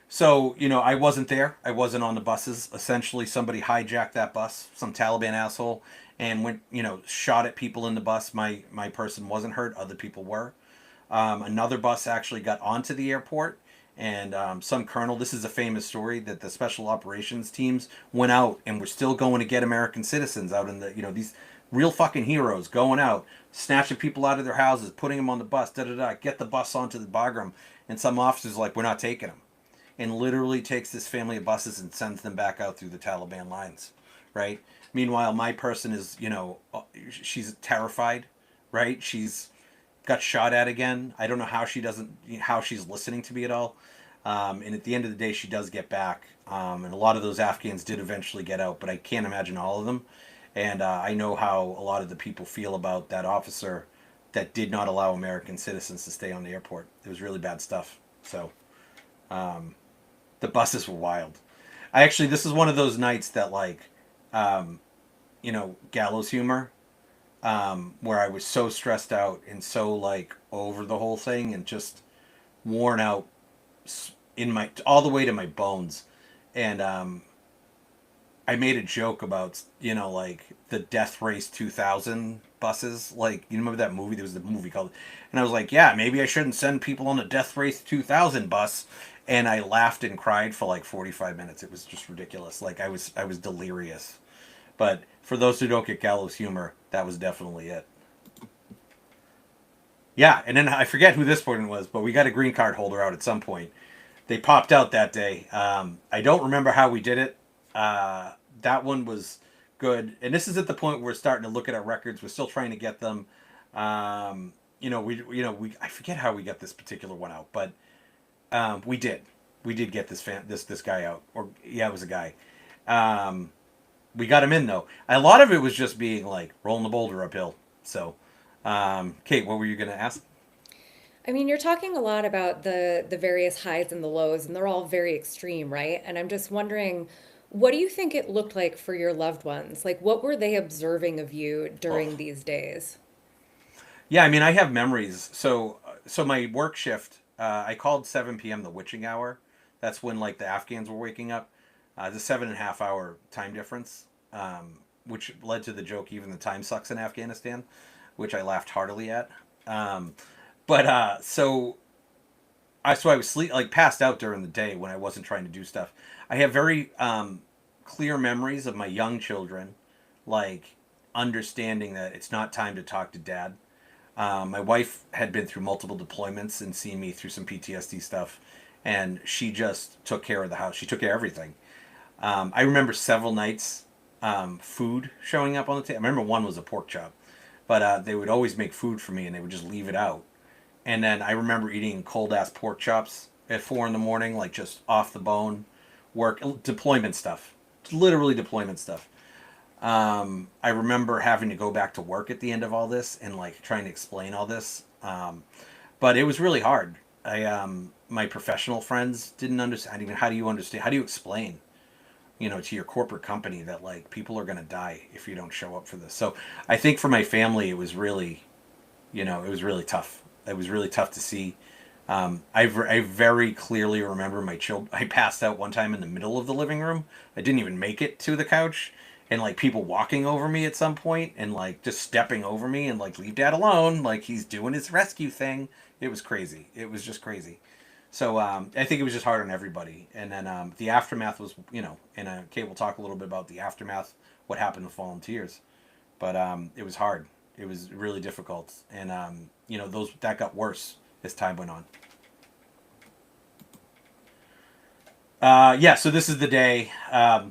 so, I wasn't there. I wasn't on the buses. Essentially, somebody hijacked that bus, some Taliban asshole, and went, shot at people in the bus. My person wasn't hurt. Other people were. Another bus actually got onto the airport And some colonel, this is a famous story, that the special operations teams went out and were still going to get American citizens out in the, these real fucking heroes going out, snatching people out of their houses, putting them on the bus, get the bus onto the Bagram. And some officers like, we're not taking them. And literally takes this family of buses and sends them back out through the Taliban lines, right? Meanwhile, my person is, she's terrified, right? She's got shot at again. I don't know how how she's listening to me at all. And at the end of the day, she does get back. And a lot of those Afghans did eventually get out, but I can't imagine all of them. And I know how a lot of the people feel about that officer that did not allow American citizens to stay on the airport. It was really bad stuff. So the buses were wild. This is one of those nights that gallows humor, where I was so stressed out and so over the whole thing and just worn out all the way to my bones. And I made a joke about the Death Race 2000 buses. You remember that movie? There was the movie called, and I was like, yeah, maybe I shouldn't send people on the Death Race 2000 bus. And I laughed and cried for 45 minutes. It was just ridiculous. I was delirious. But for those who don't get gallows humor, that was definitely it. Yeah, and then I forget who this one was, but we got a green card holder out at some point. They popped out that day. I don't remember how we did it. That one was good. And this is at the point where we're starting to look at our records. We're still trying to get them. I forget how we got this particular one out, but we did. We did get this guy out. Or yeah, it was a guy. We got him in though. A lot of it was just being rolling the boulder uphill. So, Kate, what were you going to ask? I mean, you're talking a lot about the various highs and the lows, and they're all very extreme, right? And I'm just wondering, what do you think it looked like for your loved ones? What were they observing of you during Oh. these days? Yeah, I mean, I have memories. So my work shift, I called 7 p.m. the witching hour. That's when the Afghans were waking up. The 7.5 hour time difference, which led to the joke, even the time sucks in Afghanistan, which I laughed heartily at. So I was passed out during the day when I wasn't trying to do stuff. I have very clear memories of my young children, understanding that it's not time to talk to dad. My wife had been through multiple deployments and seen me through some PTSD stuff, and she just took care of the house. She took care of everything. I remember several nights, food showing up on the table. I remember one was a pork chop, but they would always make food for me and they would just leave it out. And then I remember eating cold ass pork chops at 4 in the morning, just off the bone, deployment stuff, literally deployment stuff. I remember having to go back to work at the end of all this and trying to explain all this. But it was really hard. My professional friends didn't understand. Even how do you understand? How do you explain, to your corporate company that people are going to die if you don't show up for this? So I think for my family, it was really, it was really tough. It was really tough to see. I very clearly remember my children. I passed out one time in the middle of the living room. I didn't even make it to the couch, and people walking over me at some point and just stepping over me and leave dad alone, he's doing his rescue thing. It was crazy. It was just crazy. So I think it was just hard on everybody. And then the aftermath was, and Kate will talk a little bit about the aftermath, what happened with volunteers. But it was hard. It was really difficult, and that got worse as time went on. Yeah, so this is the day.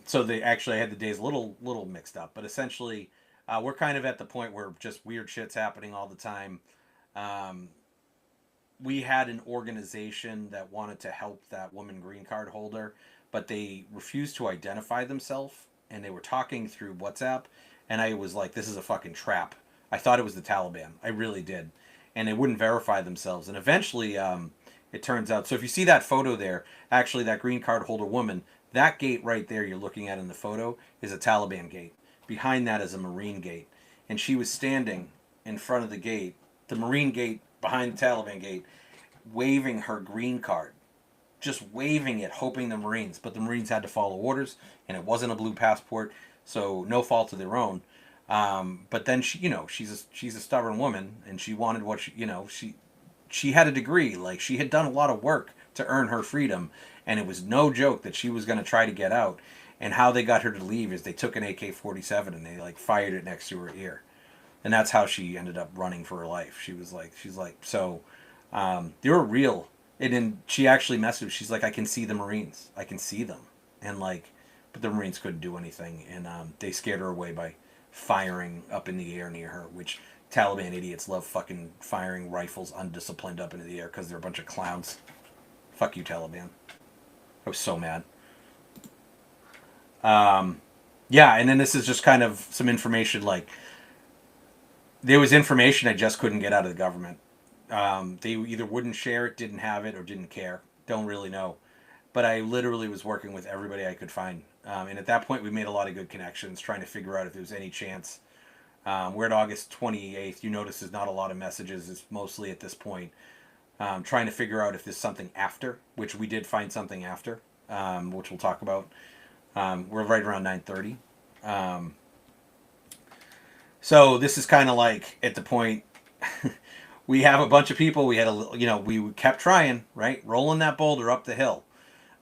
So they actually I had the days a little mixed up, but essentially, we're kind of at the point where just weird shit's happening all the time. We had an organization that wanted to help that woman green card holder, but they refused to identify themselves, and they were talking through WhatsApp, and I was like, this is a fucking trap. I thought it was the Taliban. I really did. And they wouldn't verify themselves. And eventually, it turns out. So if you see that photo there, actually that green card holder woman, that gate right there you're looking at in the photo is a Taliban gate. Behind that is a Marine gate. And she was standing in front of the gate, the Marine gate behind the Taliban gate, waving her green card. Just waving it, hoping the Marines. But the Marines had to follow orders, and it wasn't a blue passport, so no fault of their own. But then she's a stubborn woman, and she wanted what she had a degree. She had done a lot of work to earn her freedom. And it was no joke that she was going to try to get out. And how they got her to leave is they took an AK-47 and they like fired it next to her ear. And that's how she ended up running for her life. She's like, they were real. And then she actually messaged, she's like, I can see the Marines. I can see them. And like, but the Marines couldn't do anything. And they scared her away by firing up in the air near her, which Taliban idiots love fucking firing rifles undisciplined up into the air because they're a bunch of clowns. Fuck you, Taliban. I was so mad. Yeah, and then this is just kind of some information. Like, there was information I just couldn't get out of the government. They either wouldn't share it, didn't have it, or didn't care. Don't really know. But I literally was working with everybody I could find. And at that point, we made a lot of good connections, trying to figure out if there was any chance. We're at August 28th. You notice there's not a lot of messages. It's mostly at this point trying to figure out if there's something after, which we did find something after, which we'll talk about. We're right around 9:30. So this is kind of like at the point we have a bunch of people. We had we kept trying, right? Rolling that boulder up the hill.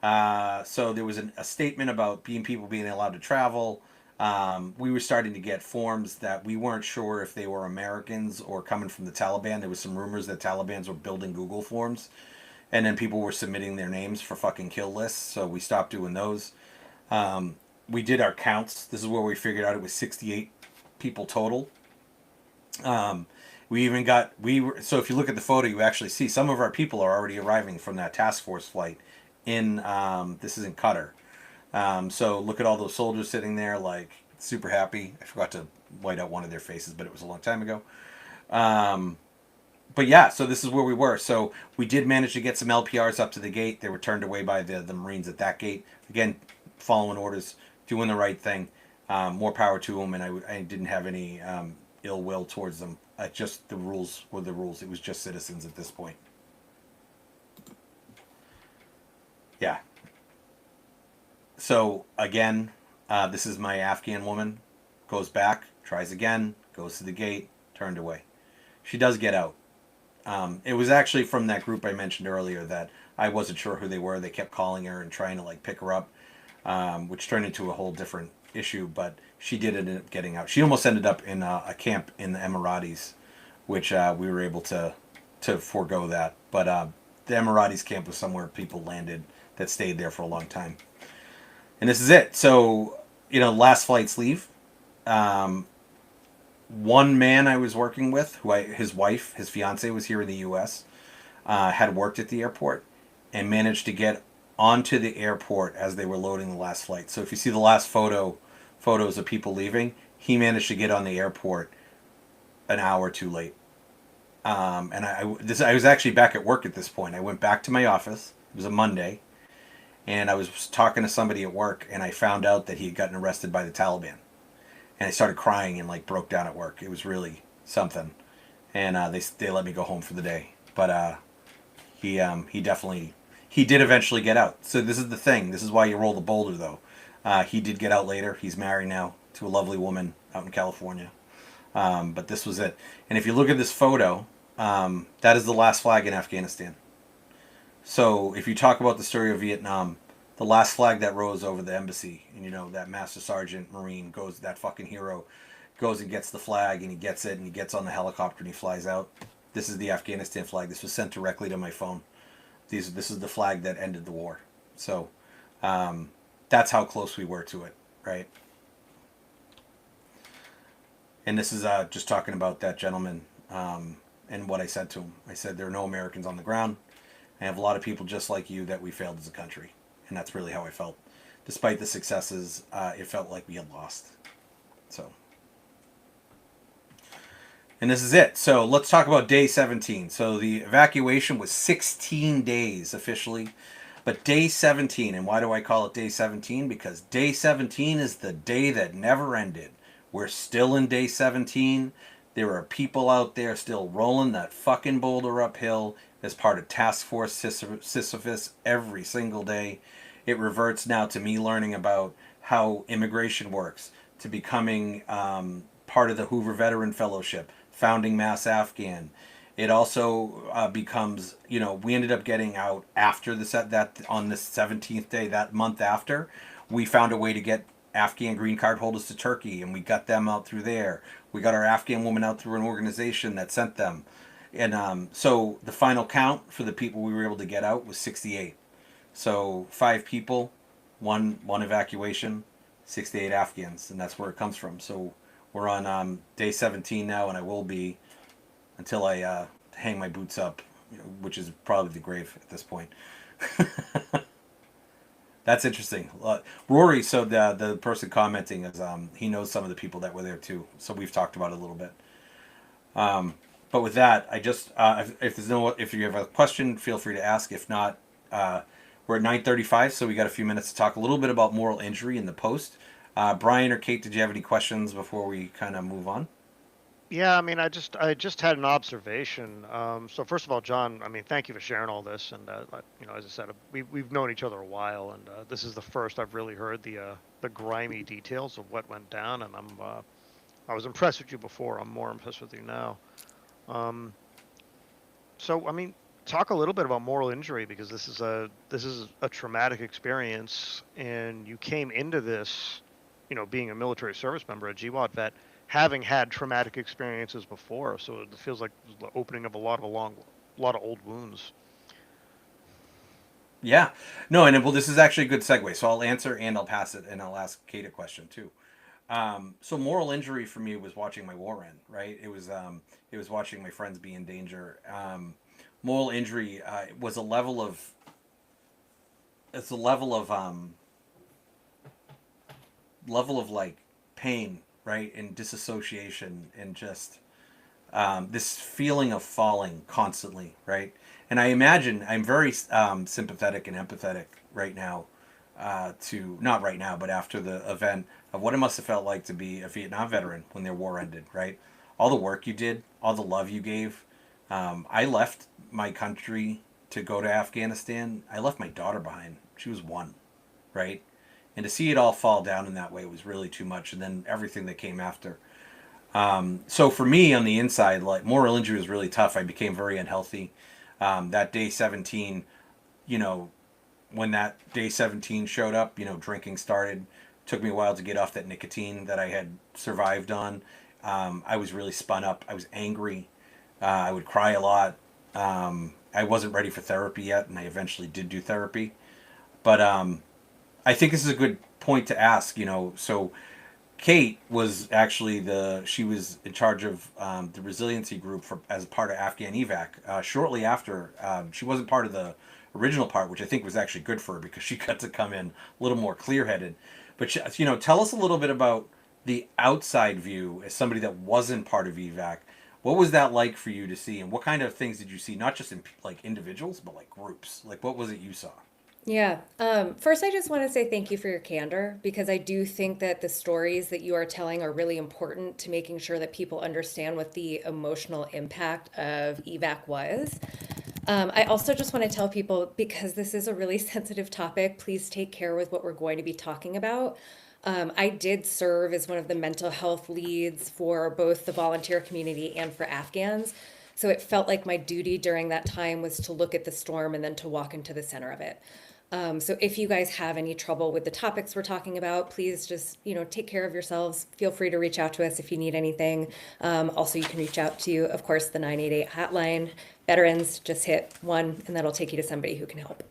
So there was a statement about people being allowed to travel. We were starting to get forms that we weren't sure if they were Americans or coming from the Taliban. There was some rumors that Talibans were building Google forms, and then people were submitting their names for fucking kill lists. So we stopped doing those. We did our counts. This is where we figured out it was 68 people total. We even got, so if you look at the photo, you actually see some of our people are already arriving from that task force flight in, this is in Qatar. So look at all those soldiers sitting there, like, super happy. I forgot to white out one of their faces, but it was a long time ago. But yeah, so this is where we were. So we did manage to get some LPRs up to the gate. They were turned away by the Marines at that gate. Again, following orders, doing the right thing. More power to them, and I didn't have any ill will towards them. Just the rules were the rules. It was just citizens at this point. Yeah. So again, this is my Afghan woman. Goes back, tries again, goes to the gate, turned away. She does get out. It was actually from that group I mentioned earlier that I wasn't sure who they were. They kept calling her and trying to like pick her up, which turned into a whole different issue. But she did end up getting out. She almost ended up in a camp in the Emiratis, which we were able to forego that. But the Emiratis camp was somewhere people landed that stayed there for a long time. And this is it. So, last flights leave. One man I was working with, his wife, his fiance was here in the U.S., had worked at the airport and managed to get onto the airport as they were loading the last flight. So if you see the last photos of people leaving, he managed to get on the airport an hour too late. And I was actually back at work at this point. I went back to my office. It was a Monday. And I was talking to somebody at work, and I found out that he had gotten arrested by the Taliban. And I started crying and like broke down at work. It was really something. And they let me go home for the day. But he did eventually get out. So this is the thing. This is why you roll the boulder, though. He did get out later. He's married now to a lovely woman out in California. But this was it. And if you look at this photo, that is the last flag in Afghanistan. So if you talk about the story of Vietnam, the last flag that rose over the embassy, and that Master Sergeant Marine that fucking hero goes and gets the flag, and he gets it, and he gets on the helicopter and he flies out. This is the Afghanistan flag. This was sent directly to my phone. This is the flag that ended the war. So that's how close we were to it, right? And this is just talking about that gentleman and what I said to him. I said, there are no Americans on the ground. I have a lot of people just like you that we failed as a country. And that's really how I felt. Despite the successes, it felt like we had lost. So. And this is it. So let's talk about day 17. So the evacuation was 16 days officially. But day 17, and why do I call it day 17? Because day 17 is the day that never ended. We're still in day 17. There are people out there still rolling that fucking boulder uphill as part of Task Force Sisyphus every single day. It reverts now to me learning about how immigration works, to becoming part of the Hoover Veteran Fellowship, founding Mass Afghan. It also becomes, we ended up getting out after the set that on the 17th day, that month after, we found a way to get Afghan green card holders to Turkey, and we got them out through there. We got our Afghan woman out through an organization that sent them. And so the final count for the people we were able to get out was 68. So 5 people, one evacuation, 68 Afghans, and that's where it comes from. So we're on day 17 now, and I will be until I hang my boots up, which is probably the grave at this point. That's interesting. Rory, so the person commenting is he knows some of the people that were there too. So we've talked about it a little bit. But with that, I just if you have a question, feel free to ask. If not, we're at 9:35, so we got a few minutes to talk a little bit about moral injury in the post. Brian or Kate, did you have any questions before we kind of move on? Yeah, I mean, I just had an observation. So first of all, John, I mean, thank you for sharing all this. And as I said, we've known each other a while, and this is the first I've really heard the grimy details of what went down. And I was impressed with you before. I'm more impressed with you now. Um, so I mean, talk a little bit about moral injury, because this is a traumatic experience, and you came into this, being a military service member, a GWAT vet, having had traumatic experiences before. So it feels like the opening of a lot of old wounds. Yeah, no, and well, this is actually a good segue. So I'll answer and I'll pass it, and I'll ask Kate a question too. So moral injury for me was watching my war end, right? It was watching my friends be in danger. Moral injury was a level of it's a level of like pain, right, and disassociation, and just this feeling of falling constantly, right? And I imagine I'm very sympathetic and empathetic right now to not right now, but after the event of what it must have felt like to be a Vietnam veteran when their war ended, right? All the work you did, all the love you gave. I left my country to go to Afghanistan. I left my daughter behind. She was 1, right? And to see it all fall down in that way was really too much. And then everything that came after. So for me on the inside, like moral injury was really tough. I became very unhealthy. That day 17, you know, when that day 17 showed up, drinking started. Took me a while to get off that nicotine that I had survived on. I was really spun up. I was angry. I would cry a lot. I wasn't ready for therapy yet, and I eventually did do therapy. But I think this is a good point to ask. So Kate was actually she was in charge of the resiliency group as part of Afghan evac. Shortly after, she wasn't part of the original part, which I think was actually good for her because she got to come in a little more clear-headed. But tell us a little bit about the outside view as somebody that wasn't part of evac. What was that like for you to see, and what kind of things did you see? Not just in like individuals, but like groups. Like what was it you saw? Yeah. First, I just want to say thank you for your candor because I do think that the stories that you are telling are really important to making sure that people understand what the emotional impact of evac was. I also just want to tell people because this is a really sensitive topic, please take care with what we're going to be talking about. I did serve as one of the mental health leads for both the volunteer community and for Afghans. So it felt like my duty during that time was to look at the storm and then to walk into the center of it. So if you guys have any trouble with the topics we're talking about, please just, take care of yourselves. Feel free to reach out to us if you need anything. Also, you can reach out to, of course, the 988 hotline. Veterans, just hit 1 and that'll take you to somebody who can help.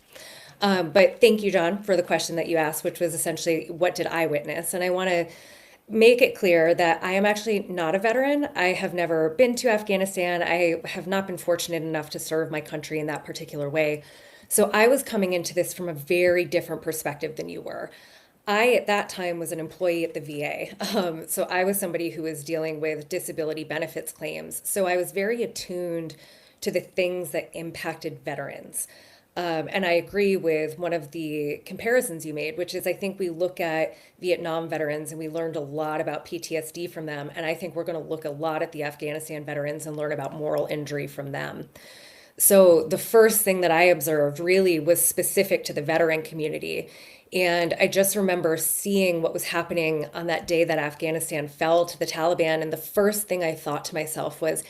But thank you, John, for the question that you asked, which was essentially, what did I witness? And I want to make it clear that I am actually not a veteran. I have never been to Afghanistan. I have not been fortunate enough to serve my country in that particular way. So I was coming into this from a very different perspective than you were. I, at that time, was an employee at the VA. So I was somebody who was dealing with disability benefits claims. So I was very attuned to the things that impacted veterans. And I agree with one of the comparisons you made, which is I think we look at Vietnam veterans and we learned a lot about PTSD from them. And I think we're going to look a lot at the Afghanistan veterans and learn about moral injury from them. So the first thing that I observed really was specific to the veteran community. And I just remember seeing what was happening on that day that Afghanistan fell to the Taliban. And the first thing I thought to myself was,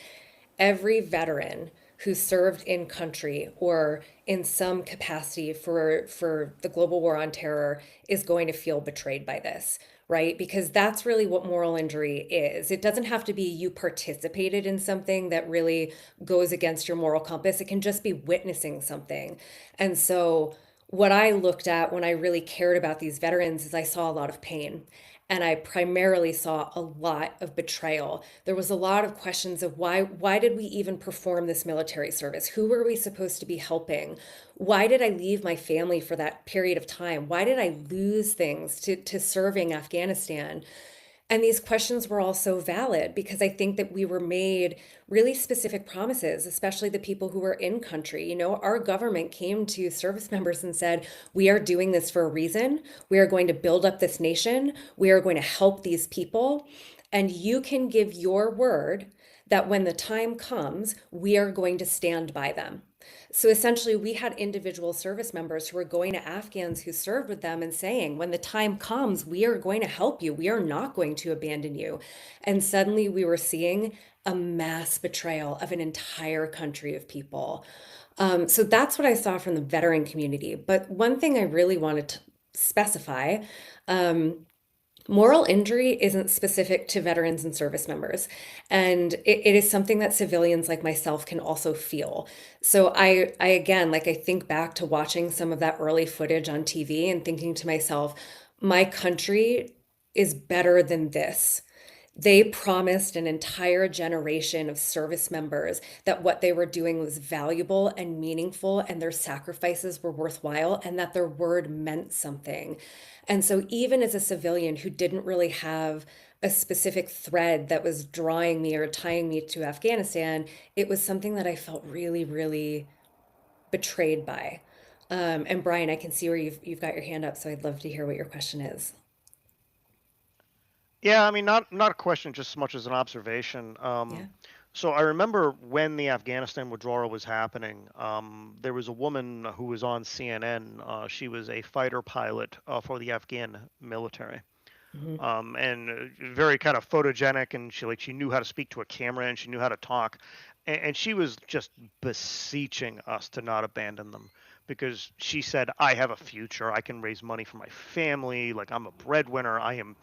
every veteran who served in country or in some capacity for the global war on terror is going to feel betrayed by this, right? Because that's really what moral injury is. It doesn't have to be you participated in something that really goes against your moral compass. It can just be witnessing something. And so what I looked at when I really cared about these veterans is I saw a lot of pain. And I primarily saw a lot of betrayal. There was a lot of questions of why did we even perform this military service? Who were we supposed to be helping? Why did I leave my family for that period of time? Why did I lose things to serving Afghanistan? And these questions were all so valid because I think that we were made really specific promises, especially the people who were in country. You know, our government came to service members and said, we are doing this for a reason. We are going to build up this nation. We are going to help these people. And you can give your word that when the time comes, we are going to stand by them. So essentially, we had individual service members who were going to Afghans who served with them and saying, when the time comes, we are going to help you. We are not going to abandon you. And suddenly we were seeing a mass betrayal of an entire country of people. So that's what I saw from the veteran community. But one thing I really wanted to specify, moral injury isn't specific to veterans and service members, and it is something that civilians like myself can also feel. So I again, like I think back to watching some of that early footage on TV and thinking to myself, my country is better than this. They promised an entire generation of service members that what they were doing was valuable and meaningful and their sacrifices were worthwhile and that their word meant something. And so, even as a civilian who didn't really have a specific thread that was drawing me or tying me to Afghanistan, it was something that I felt really, really betrayed by. And Brian, I can see where you've got your hand up, so I'd love to hear what your question is. Yeah, I mean, not a question, just as much as an observation. Yeah. So I remember when the Afghanistan withdrawal was happening, there was a woman who was on CNN. She was a fighter pilot for the Afghan military, Hmm. and very kind of photogenic, and she knew how to speak to a camera and she knew how to talk, and she was just beseeching us to not abandon them because she said, "I have a future. I can raise money for my family. Like I'm a breadwinner. I am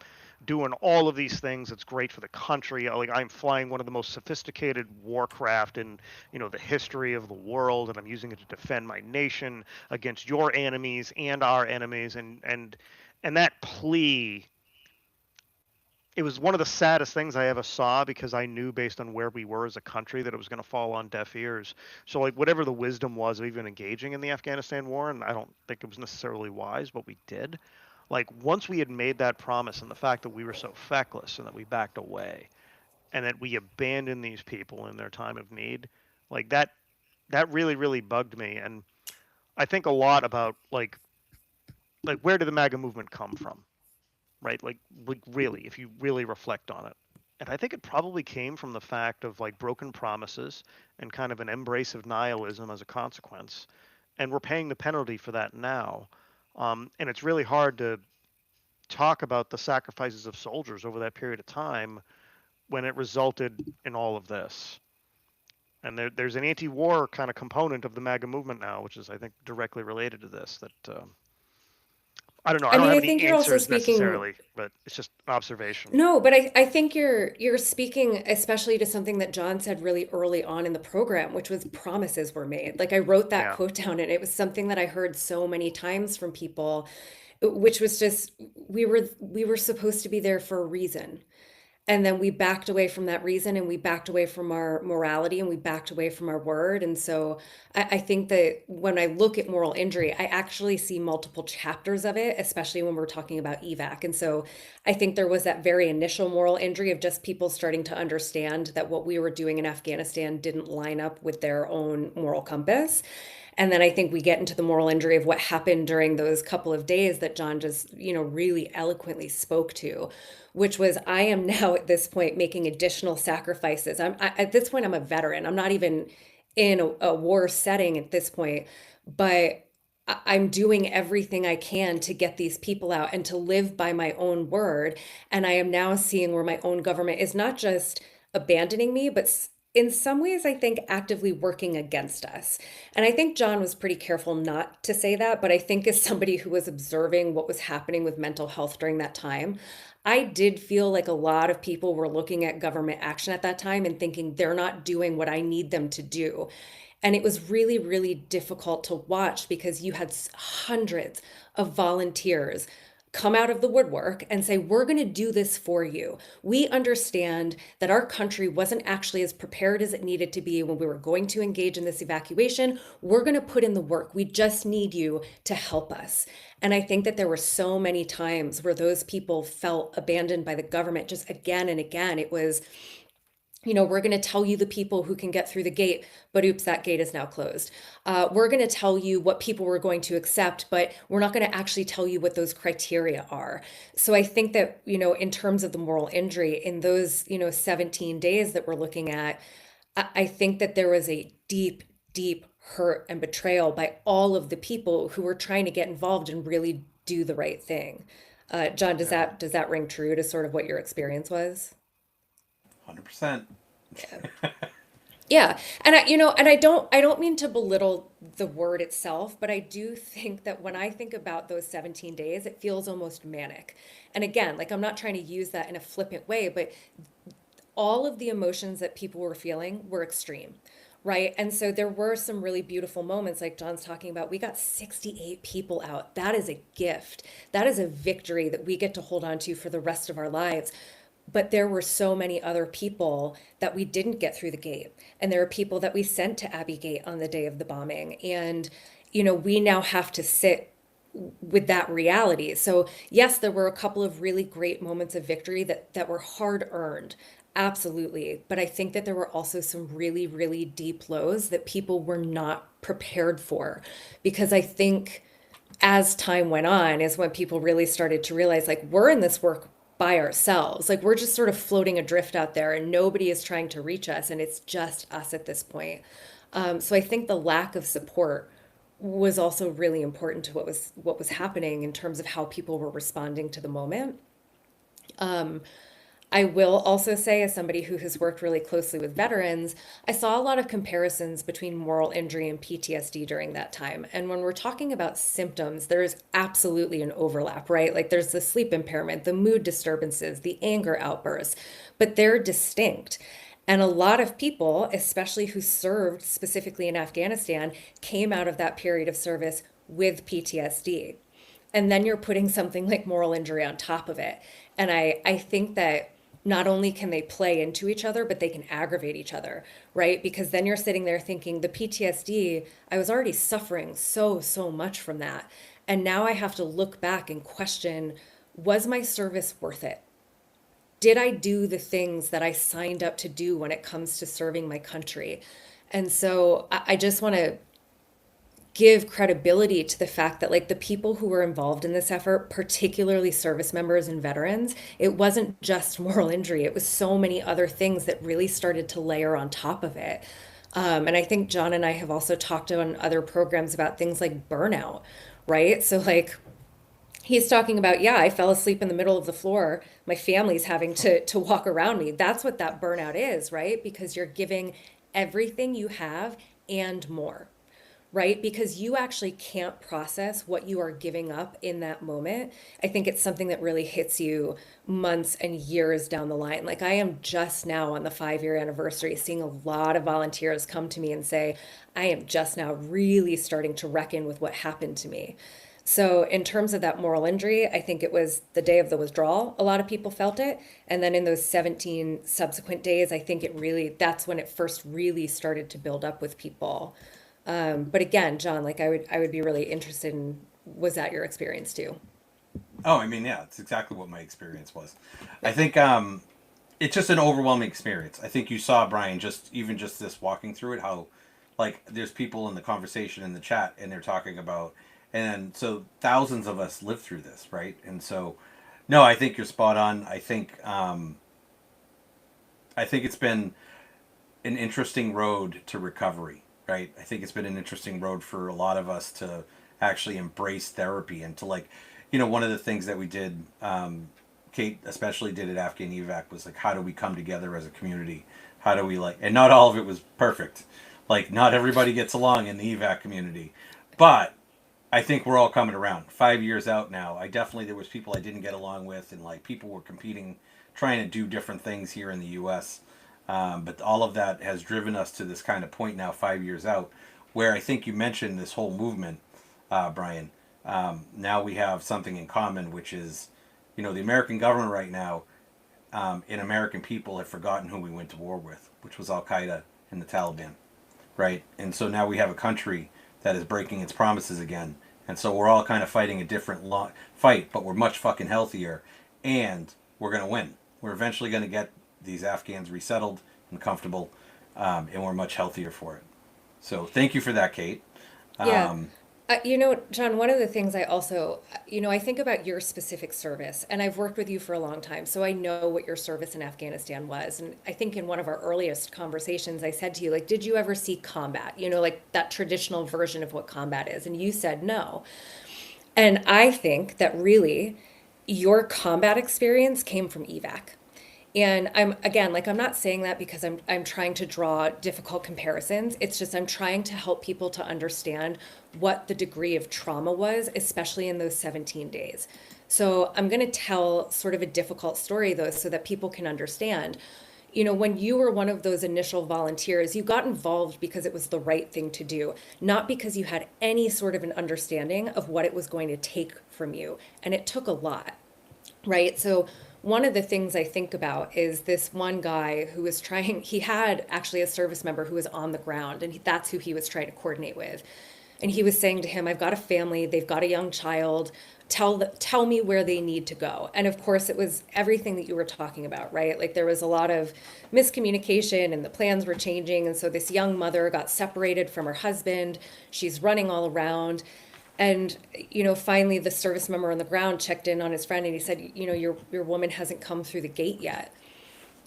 doing all of these things. It's great for the country. Like I'm flying one of the most sophisticated warcraft in, the history of the world, and I'm using it to defend my nation against your enemies and our enemies." And that plea, it was one of the saddest things I ever saw because I knew based on where we were as a country that it was going to fall on deaf ears. So like whatever the wisdom was of even engaging in the Afghanistan war, and I don't think it was necessarily wise, but we did. Like once we had made that promise and the fact that we were so feckless and that we backed away and that we abandoned these people in their time of need, like that really really bugged me. And I think a lot about like where did the MAGA movement come from? Right? Like really, if you really reflect on it. And I think it probably came from the fact of like broken promises and kind of an embrace of nihilism as a consequence. And we're paying the penalty for that now. And it's really hard to talk about the sacrifices of soldiers over that period of time when it resulted in all of this. And there's an anti-war kind of component of the MAGA movement now, which is, I think, directly related to this. That I don't know. I I don't mean, have I any think you're also answers speaking. necessarily, but it's just an observation. No, but I think you're speaking especially to something that John said really early on in the program, which was promises were made. Like I wrote that Yeah. quote down and it was something that I heard so many times from people, which was just we were supposed to be there for a reason. And then we backed away from that reason and we backed away from our morality and we backed away from our word. And so I think that when I look at moral injury, I actually see multiple chapters of it, especially when we're talking about evac. And so I think there was that very initial moral injury of just people starting to understand that what we were doing in Afghanistan didn't line up with their own moral compass. And then I think we get into the moral injury of what happened during those couple of days that John just, really eloquently spoke to, which was I am now at this point making additional sacrifices. At this point, I'm a veteran. I'm not even in a war setting at this point, but I'm doing everything I can to get these people out and to live by my own word. And I am now seeing where my own government is not just abandoning me, but in some ways, I think actively working against us. And I think John was pretty careful not to say that, but I think as somebody who was observing what was happening with mental health during that time, I did feel like a lot of people were looking at government action at that time and thinking they're not doing what I need them to do. And it was really, really difficult to watch because you had hundreds of volunteers come out of the woodwork and say, we're going to do this for you. We understand that our country wasn't actually as prepared as it needed to be when we were going to engage in this evacuation. We're going to put in the work. We just need you to help us. And I think that there were so many times where those people felt abandoned by the government just again and again. It was, we're going to tell you the people who can get through the gate, but oops, that gate is now closed. We're going to tell you what people we're going to accept, but we're not going to actually tell you what those criteria are. So I think that, in terms of the moral injury in those, 17 days that we're looking at, I think that there was a deep, deep hurt and betrayal by all of the people who were trying to get involved and really do the right thing. John, does Yeah, that ring true to sort of what your experience was? 100%. Yeah. Yeah. And I don't mean to belittle the word itself, but I do think that when I think about those 17 days, it feels almost manic. And again, like I'm not trying to use that in a flippant way, but all of the emotions that people were feeling were extreme. Right. And so there were some really beautiful moments like John's talking about. We got 68 people out. That is a gift. That is a victory that we get to hold on to for the rest of our lives. But there were so many other people that we didn't get through the gate. And there are people that we sent to Abbey Gate on the day of the bombing. And, we now have to sit with that reality. So, yes, there were a couple of really great moments of victory that were hard earned. Absolutely. But I think that there were also some really, really deep lows that people were not prepared for. Because I think as time went on is when people really started to realize like we're in this work by ourselves. Like we're just sort of floating adrift out there and nobody is trying to reach us and it's just us at this point. So I think the lack of support was also really important to what was happening in terms of how people were responding to the moment. I will also say, as somebody who has worked really closely with veterans, I saw a lot of comparisons between moral injury and PTSD during that time. And when we're talking about symptoms, there is absolutely an overlap, right? Like there's the sleep impairment, the mood disturbances, the anger outbursts, but they're distinct. And a lot of people, especially who served specifically in Afghanistan, came out of that period of service with PTSD. And then you're putting something like moral injury on top of it. And I think that not only can they play into each other, but they can aggravate each other, right? Because then you're sitting there thinking the PTSD, I was already suffering so, so much from that. And now I have to look back and question, was my service worth it? Did I do the things that I signed up to do when it comes to serving my country? And so I just want to give credibility to the fact that like the people who were involved in this effort, particularly service members and veterans, it wasn't just moral injury. It was so many other things that really started to layer on top of it. And I think John and I have also talked on other programs about things like burnout, right? So like he's talking about, yeah, I fell asleep in the middle of the floor. My family's having to walk around me. That's what that burnout is, right? Because you're giving everything you have and more, right? Because you actually can't process what you are giving up in that moment. I think it's something that really hits you months and years down the line. Like I am just now on the 5-year anniversary, seeing a lot of volunteers come to me and say, I am just now really starting to reckon with what happened to me. So, in terms of that moral injury, I think it was the day of the withdrawal. A lot of people felt it. And then in those 17 subsequent days, I think that's when it first really started to build up with people. But again, John, like I would be really interested in, was that your experience too? Oh, I mean, yeah, it's exactly what my experience was. I Yeah. think it's just an overwhelming experience. I think you saw, Brian, just this walking through it, how like there's people in the conversation in the chat and they're talking about, and so thousands of us lived through this, right? And so, no, I think you're spot on. I think it's been an interesting road to recovery, right? I think it's been an interesting road for a lot of us to actually embrace therapy and to like, one of the things that we did, Kate especially did at Afghan Evac was like, how do we come together as a community? How do we and not all of it was perfect. Like, not everybody gets along in the evac community, but I think we're all coming around. 5 years out now, there was people I didn't get along with, and like people were competing, trying to do different things here in the U.S. But all of that has driven us to this kind of point now, 5 years out, where I think you mentioned this whole movement, Brian. Now we have something in common, which is, the American government right now, and American people have forgotten who we went to war with, which was Al Qaeda and the Taliban, right? And so now we have a country that is breaking its promises again. And so we're all kind of fighting a different fight, but we're much fucking healthier, and we're going to win. We're eventually going to get these Afghans resettled and comfortable, and we're much healthier for it. So thank you for that, Kate. Yeah. John, one of the things I also, I think about your specific service, and I've worked with you for a long time, so I know what your service in Afghanistan was. And I think in one of our earliest conversations, I said to you, like, did you ever see combat? Like that traditional version of what combat is. And you said no. And I think that really your combat experience came from evac. And I'm not saying that because I'm trying to draw difficult comparisons. It's just I'm trying to help people to understand what the degree of trauma was, especially in those 17 days. So I'm going to tell sort of a difficult story though, so that people can understand. When you were one of those initial volunteers, you got involved because it was the right thing to do, not because you had any sort of an understanding of what it was going to take from you. And it took a lot, right? So one of the things I think about is this one guy who was he had actually a service member who was on the ground, and that's who he was trying to coordinate with. And he was saying to him, I've got a family, they've got a young child, tell me where they need to go. And of course, it was everything that you were talking about, right? Like there was a lot of miscommunication and the plans were changing. And so this young mother got separated from her husband. She's running all around. And, finally the service member on the ground checked in on his friend and he said, your woman hasn't come through the gate yet.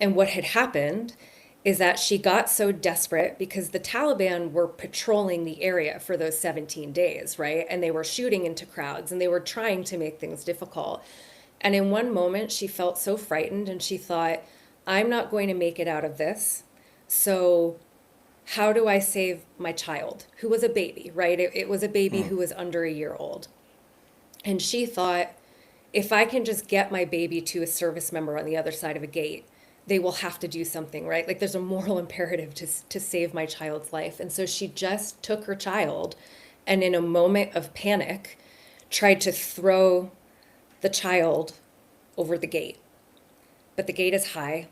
And what had happened is that she got so desperate because the Taliban were patrolling the area for those 17 days, right? And they were shooting into crowds and they were trying to make things difficult. And in one moment, she felt so frightened and she thought, I'm not going to make it out of this. So how do I save my child, who was a baby, right? It was a baby who was under a year old. And she thought, if I can just get my baby to a service member on the other side of a gate, they will have to do something, right? Like there's a moral imperative to save my child's life. And so she just took her child and in a moment of panic, tried to throw the child over the gate. But the gate is high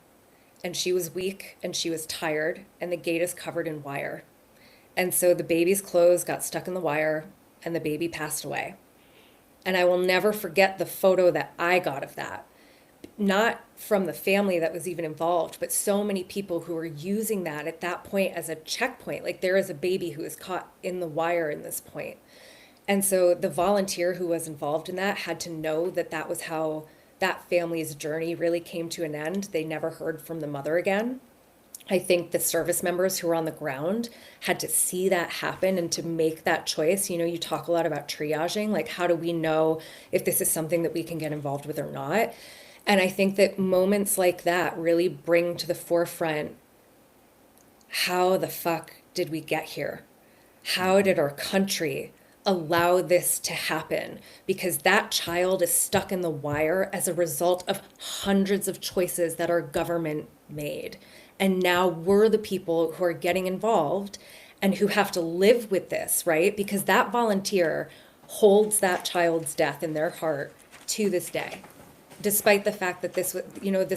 and she was weak and she was tired and the gate is covered in wire. And so the baby's clothes got stuck in the wire and the baby passed away. And I will never forget the photo that I got of that. Not from the family that was even involved, but so many people who were using that at that point as a checkpoint. Like there is a baby who is caught in the wire in this point. And so the volunteer who was involved in that had to know that that was how that family's journey really came to an end. They never heard from the mother again. I think the service members who were on the ground had to see that happen and to make that choice. You talk a lot about triaging, like how do we know if this is something that we can get involved with or not? And I think that moments like that really bring to the forefront, how the fuck did we get here? How did our country allow this to happen? Because that child is stuck in the wire as a result of hundreds of choices that our government made. And now we're the people who are getting involved and who have to live with this, right? Because that volunteer holds that child's death in their heart to this day. Despite the fact that this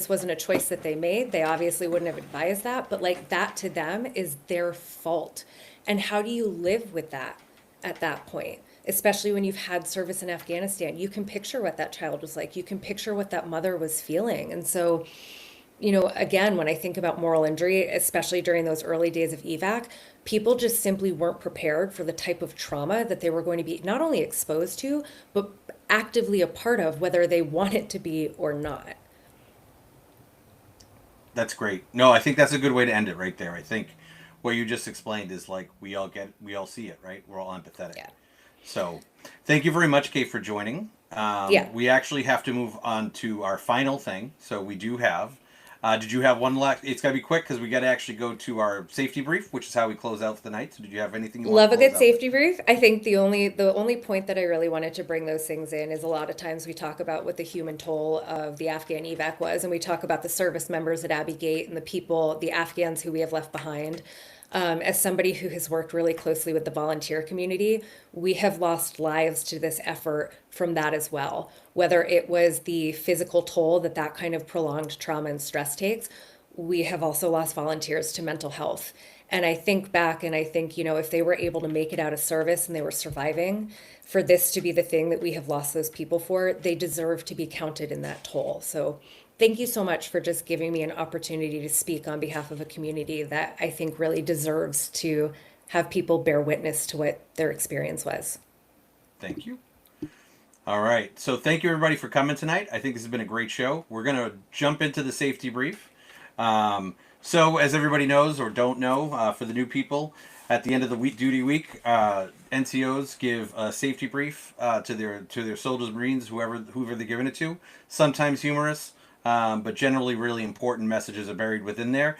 wasn't a choice that they made, they obviously wouldn't have advised that, but like that to them is their fault. And how do you live with that at that point? Especially when you've had service in Afghanistan, you can picture what that child was like. You can picture what that mother was feeling. And so, again, when I think about moral injury, especially during those early days of evac, people just simply weren't prepared for the type of trauma that they were going to be not only exposed to, but actively a part of, whether they want it to be or not. That's great. No, I think that's a good way to end it right there. I think what you just explained is like we all see it, right? We're all empathetic. Yeah. So thank you very much, Kate, for joining. We actually have to move on to our final thing. So we do have Did you have one last? It's got to be quick because we got to actually go to our safety brief, which is how we close out for the night. So did you have anything you want Love to a close good out with? safety brief. I think the only point that I really wanted to bring those things in is a lot of times we talk about what the human toll of the Afghan evac was, and we talk about the service members at Abbey Gate and the people, the Afghans who we have left behind. As somebody who has worked really closely with the volunteer community, we have lost lives to this effort from that as well. Whether it was the physical toll that that kind of prolonged trauma and stress takes, we have also lost volunteers to mental health. And I think back and I think, if they were able to make it out of service and they were surviving, for this to be the thing that we have lost those people for, they deserve to be counted in that toll. So thank you so much for just giving me an opportunity to speak on behalf of a community that I think really deserves to have people bear witness to what their experience was. Thank you. All right. So thank you everybody for coming tonight. I think this has been a great show. We're gonna jump into the safety brief. So as everybody knows or don't know, for the new people, at the end of the duty week, NCOs give a safety brief to their soldiers, Marines, whoever they're giving it to. Sometimes humorous, but generally really important messages are buried within there.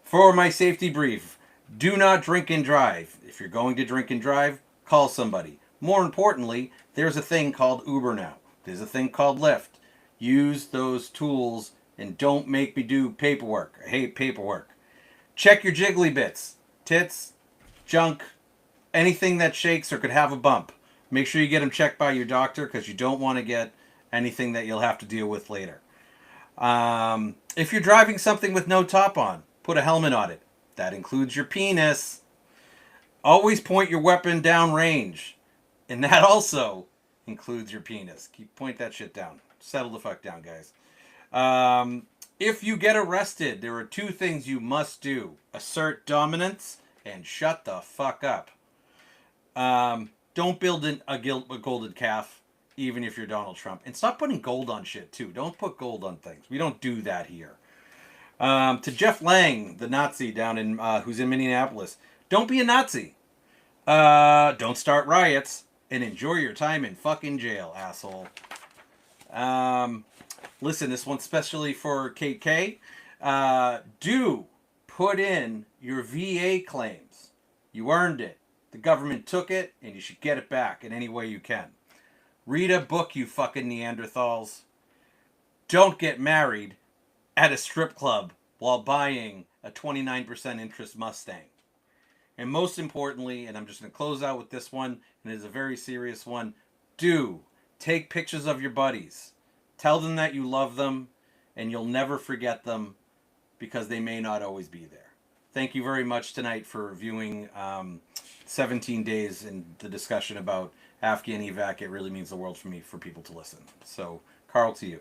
For my safety brief, do not drink and drive. If you're going to drink and drive, call somebody. More importantly, there's a thing called Uber now. There's a thing called Lyft. Use those tools and don't make me do paperwork. I hate paperwork. Check your jiggly bits. Tits, junk, anything that shakes or could have a bump. Make sure you get them checked by your doctor because you don't want to get anything that you'll have to deal with later. If you're driving something with no top on, put a helmet on it. That includes your penis. Always point your weapon down range. And that also includes your penis. Point that shit down. Settle the fuck down, guys. If you get arrested, there are two things you must do. Assert dominance and shut the fuck up. Don't build a golden calf, even if you're Donald Trump. And stop putting gold on shit, too. Don't put gold on things. We don't do that here. To Jeff Lang, the Nazi down in who's in Minneapolis, don't be a Nazi. Don't start riots. And enjoy your time in fucking jail, asshole. Listen, this one's specially for KK. Do put in your VA claims. You earned it. The government took it, and you should get it back in any way you can. Read a book, you fucking Neanderthals. Don't get married at a strip club while buying a 29% interest Mustang. And most importantly, and I'm just going to close out with this one, and it's a very serious one, do take pictures of your buddies. Tell them that you love them, and you'll never forget them because they may not always be there. Thank you very much tonight for viewing 17 days and the discussion about Afghan evac. It really means the world for me for people to listen. So, Carl, to you.